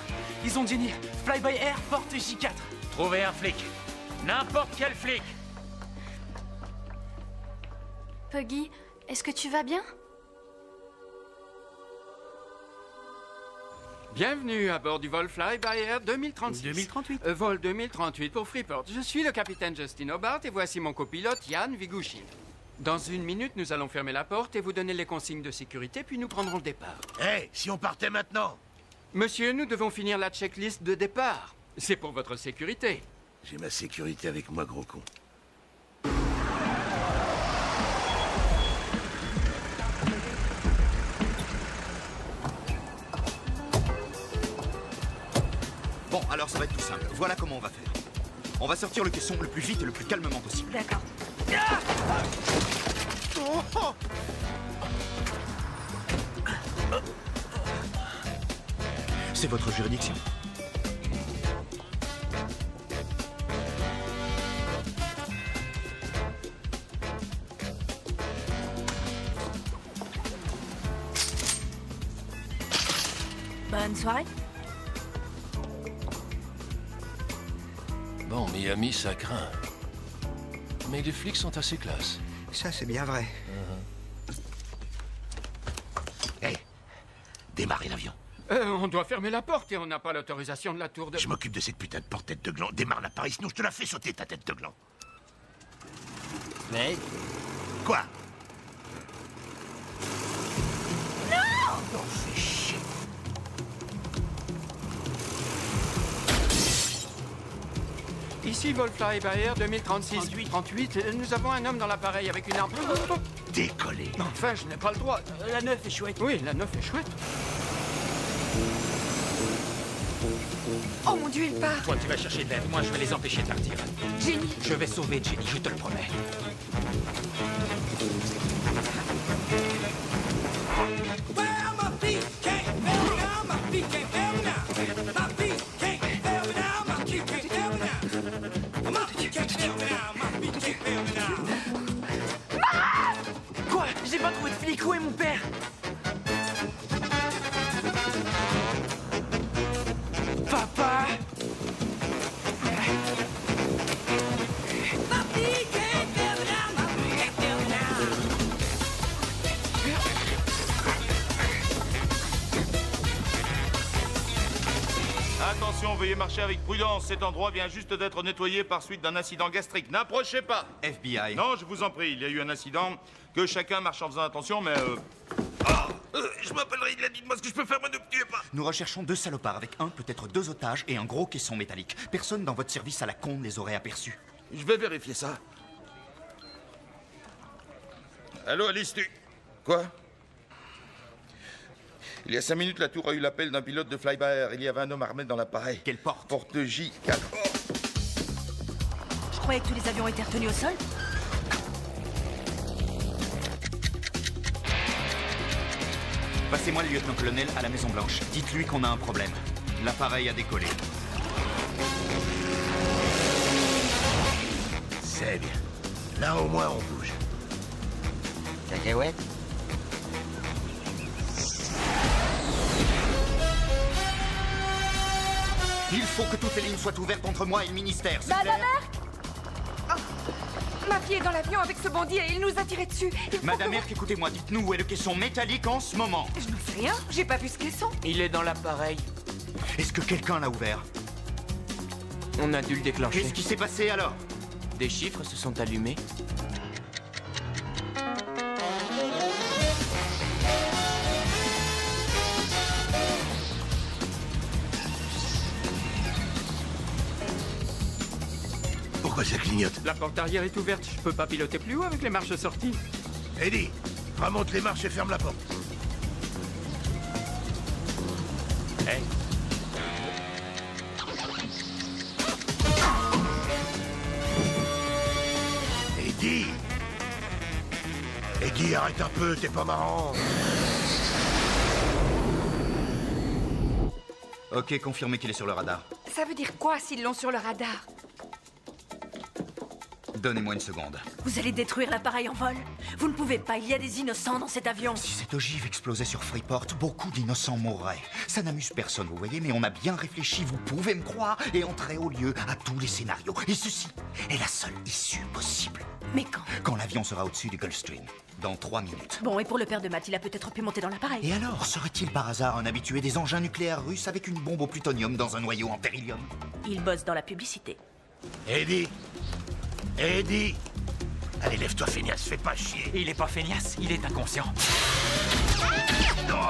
Speaker 6: Ils ont Jenny. Fly-by Air, porte J4.
Speaker 3: Trouvez un flic. N'importe quel flic.
Speaker 7: Peggy, est-ce que tu vas bien?
Speaker 16: Bienvenue à bord du vol Fly-by Air 2036.
Speaker 6: 2038.
Speaker 16: Vol 2038 pour Freeport. Je suis le capitaine Justin Hobart et voici mon copilote Yann Vigouchin. Dans une minute, nous allons fermer la porte et vous donner les consignes de sécurité, puis nous prendrons le départ.
Speaker 19: Hé, si on partait maintenant?
Speaker 16: Monsieur, nous devons finir la checklist de départ. C'est pour votre sécurité.
Speaker 19: J'ai ma sécurité avec moi, gros con.
Speaker 10: Bon, alors ça va être tout simple. Voilà comment on va faire. On va sortir le caisson le plus vite et le plus calmement possible.
Speaker 7: D'accord.
Speaker 10: C'est votre juridiction.
Speaker 11: Bonne soirée.
Speaker 8: Bon, Miami, ça craint. Mais les flics sont assez classe.
Speaker 9: Ça, c'est bien vrai.
Speaker 19: Hé, démarrez l'avion.
Speaker 16: On doit fermer la porte et on n'a pas l'autorisation de la tour de...
Speaker 19: Je m'occupe de cette putain de porte-tête de gland. Démarre l'appareil, sinon je te la fais sauter ta tête de gland.
Speaker 13: Mais...
Speaker 19: Quoi?
Speaker 11: Non!
Speaker 19: Non, fais chier.
Speaker 16: Ici Volfly by Air 2036. 38. Nous avons un homme dans l'appareil avec une arme.
Speaker 19: Décollé.
Speaker 16: Enfin, je n'ai pas le droit.
Speaker 6: La 9 est chouette.
Speaker 16: Oui, la 9 est chouette.
Speaker 7: Oh mon Dieu, il part.
Speaker 3: Toi, tu vas chercher de l'aide. Moi, je vais les empêcher de partir.
Speaker 7: Jenny.
Speaker 3: Je vais sauver Jenny, je te le promets.
Speaker 6: Quoi? J'ai pas trouvé de flic, où est mon père? Papa!
Speaker 5: Attention, veuillez marcher avec prudence. Cet endroit vient juste d'être nettoyé par suite d'un incident gastrique. N'approchez pas.
Speaker 10: FBI.
Speaker 5: Non, je vous en prie, il y a eu un incident. Que chacun marche en faisant attention, mais
Speaker 19: Je m'appellerai, il a dit, moi ce que je peux faire, moi ne me tuez pas.
Speaker 10: Nous recherchons 2 salopards avec peut-être 2 otages et un gros caisson métallique. Personne dans votre service à la con ne les aurait aperçus.
Speaker 19: Je vais vérifier ça.
Speaker 5: Allô, Alice, Quoi? Il y a 5 minutes, la tour a eu l'appel d'un pilote de Fly-by-Air. Il y avait un homme armé dans l'appareil.
Speaker 10: Quelle porte?
Speaker 5: Porte J4.
Speaker 11: Je croyais que tous les avions étaient retenus au sol.
Speaker 10: Passez-moi le lieutenant-colonel à la Maison-Blanche. Dites-lui qu'on a un problème. L'appareil a décollé.
Speaker 19: C'est bien. Là au moins on bouge.
Speaker 17: Cacahuète?
Speaker 10: Il faut que toutes les lignes soient ouvertes entre moi et le ministère, c'est
Speaker 7: Madame
Speaker 10: clair?
Speaker 7: Erck. Oh, ma fille est dans l'avion avec ce bandit et il nous a tiré dessus.
Speaker 10: Madame Erck, écoutez-moi, dites-nous où est le caisson métallique en ce moment.
Speaker 7: Je n'en sais rien, j'ai pas vu ce caisson.
Speaker 1: Il est dans l'appareil.
Speaker 10: Est-ce que quelqu'un l'a ouvert?
Speaker 1: On a dû le déclencher.
Speaker 10: Qu'est-ce qui s'est passé alors?
Speaker 1: Des chiffres se sont allumés.
Speaker 19: Pourquoi ça clignote?
Speaker 16: La porte arrière est ouverte. Je peux pas piloter plus haut avec les marches sorties.
Speaker 19: Eddie, remonte les marches et ferme la porte.
Speaker 3: Hey.
Speaker 19: Eddie! Eddie, arrête un peu, t'es pas marrant.
Speaker 10: Ok, confirmez qu'il est sur le radar.
Speaker 7: Ça veut dire quoi s'ils l'ont sur le radar?
Speaker 10: Donnez-moi une seconde.
Speaker 11: Vous allez détruire l'appareil en vol? Vous ne pouvez pas, il y a des innocents dans cet avion.
Speaker 10: Si cette ogive explosait sur Freeport, beaucoup d'innocents mourraient. Ça n'amuse personne, vous voyez, mais on a bien réfléchi, vous pouvez me croire, et on traite au lieu à tous les scénarios. Et ceci est la seule issue possible.
Speaker 11: Mais quand?
Speaker 10: Quand l'avion sera au-dessus du Gulfstream. Dans 3 minutes.
Speaker 11: Bon, et pour le père de Matt, il a peut-être pu monter dans l'appareil.
Speaker 10: Et alors, serait-il par hasard un habitué des engins nucléaires russes avec une bombe au plutonium dans un noyau en beryllium?
Speaker 11: Il bosse dans la publicité.
Speaker 19: Eddie! Eddie! Allez, lève-toi, feignasse, fais pas chier.
Speaker 3: Il est pas feignasse, il est inconscient.
Speaker 19: Non!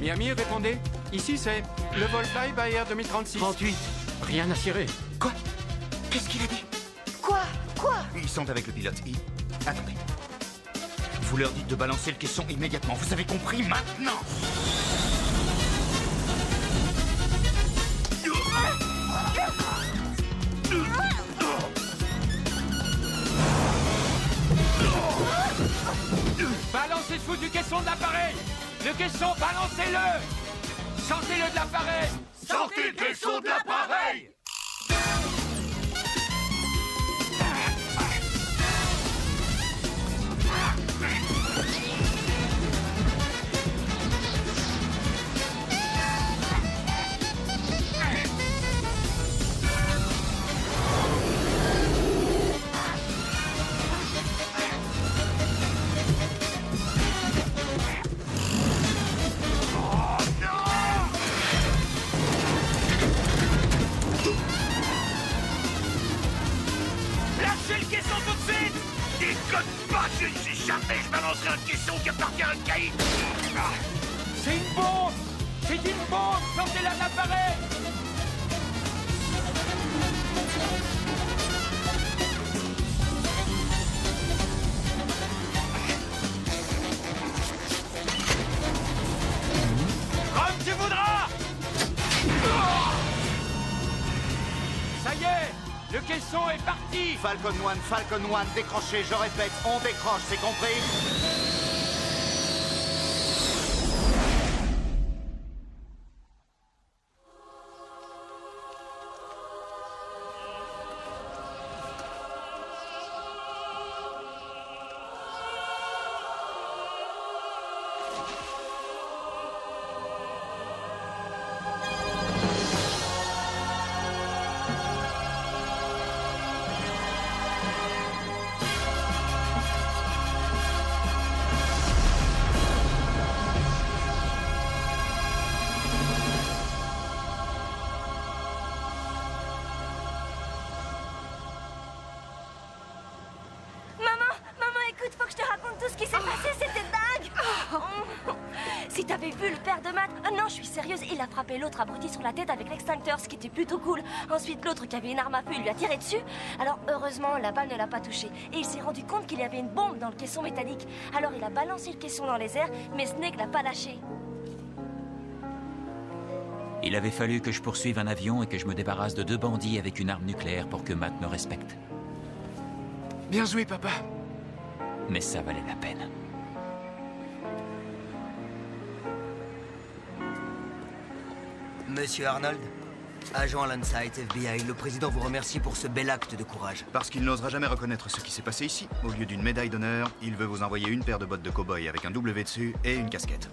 Speaker 16: Miami, répondez. Ici, c'est le Volfly by Air 2036.
Speaker 6: 38.
Speaker 16: Rien à cirer.
Speaker 10: Quoi? Qu'est-ce qu'il a dit?
Speaker 7: Quoi? Quoi?
Speaker 10: Ils sont avec le pilote. Attendez. Vous leur dites de balancer le caisson immédiatement. Vous avez compris maintenant?
Speaker 2: Balancez ce foutu caisson de l'appareil! Le caisson, balancez-le! Sortez-le de l'appareil!
Speaker 19: Sortez le caisson de l'appareil!
Speaker 2: Lâchez le caisson tout de suite!
Speaker 19: Déconne pas, jamais je balancerai un caisson qui appartient à un caïd!
Speaker 2: C'est une bombe! C'est une bombe! Sortez-la de l'appareil!
Speaker 10: parti! Falcon One, décrochez, je répète, on décroche, c'est compris?
Speaker 15: Écoute, faut que je te raconte tout ce qui s'est passé, c'était dingue. Si t'avais vu le père de Matt... non, je suis sérieuse, il a frappé l'autre abruti sur la tête avec l'extincteur, ce qui était plutôt cool. Ensuite, l'autre qui avait une arme à feu, il lui a tiré dessus. Alors, heureusement, la balle ne l'a pas touché. Et il s'est rendu compte qu'il y avait une bombe dans le caisson métallique. Alors, il a balancé le caisson dans les airs, mais Snake l'a pas lâché.
Speaker 3: Il avait fallu que je poursuive un avion et que je me débarrasse de 2 bandits avec une arme nucléaire pour que Matt me respecte.
Speaker 6: Bien joué, papa.
Speaker 3: Mais ça valait la peine.
Speaker 17: Monsieur Arnold, agent à Lansite, FBI, le président vous remercie pour ce bel acte de courage.
Speaker 10: Parce qu'il n'osera jamais reconnaître ce qui s'est passé ici. Au lieu d'une médaille d'honneur, il veut vous envoyer une paire de bottes de cow-boy avec un W dessus et une casquette.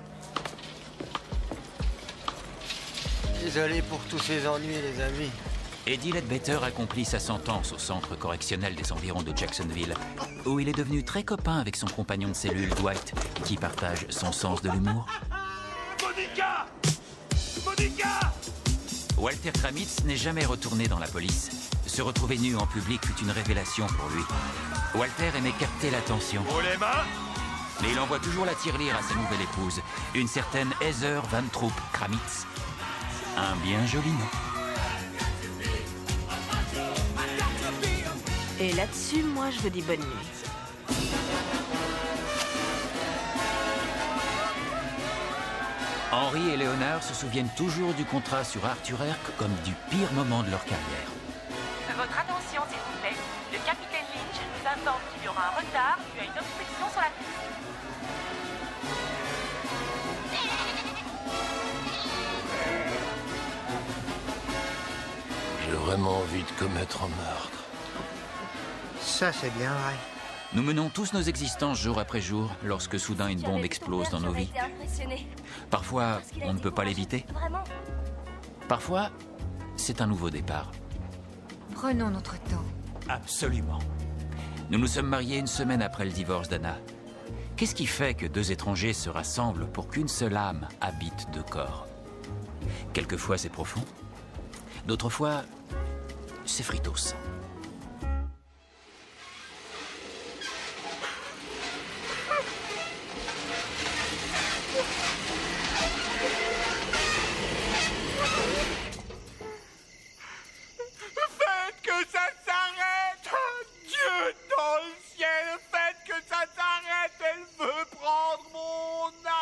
Speaker 12: Désolé pour tous ces ennuis, les amis.
Speaker 3: Eddie Ledbetter accomplit sa sentence au centre correctionnel des environs de Jacksonville, où il est devenu très copain avec son compagnon de cellule, Dwight, qui partage son sens de l'humour.
Speaker 19: Monica! Monica!
Speaker 3: Walter Kramitz n'est jamais retourné dans la police. Se retrouver nu en public fut une révélation pour lui. Walter aimait capter l'attention.
Speaker 19: Oh les mains!
Speaker 3: Mais il envoie toujours la tirelire à sa nouvelle épouse, une certaine Heather Van Troop Kramitz. Un bien joli nom.
Speaker 11: Et là-dessus, moi, je vous dis bonne nuit.
Speaker 3: Henry et Léonard se souviennent toujours du contrat sur Arthur Herc comme du pire moment de leur carrière.
Speaker 14: Votre attention, s'il vous plaît. Le capitaine Lynch nous informe qu'il y aura un retard dû à une obstruction sur la piste.
Speaker 8: J'ai vraiment envie de commettre un meurtre.
Speaker 9: Ça, c'est bien vrai.
Speaker 3: Nous menons tous nos existences jour après jour lorsque soudain une bombe explose dans nos vies. Parfois, on ne peut pas l'éviter. Parfois, c'est un nouveau départ.
Speaker 7: Prenons notre temps.
Speaker 3: Absolument. Nous nous sommes mariés une semaine après le divorce d'Anna. Qu'est-ce qui fait que 2 étrangers se rassemblent pour qu'une seule âme habite 2 corps? Quelquefois, c'est profond. D'autres fois, c'est fritos.
Speaker 19: Faites que ça s'arrête! Dieu dans le ciel, faites que ça s'arrête! Elle veut prendre mon âme!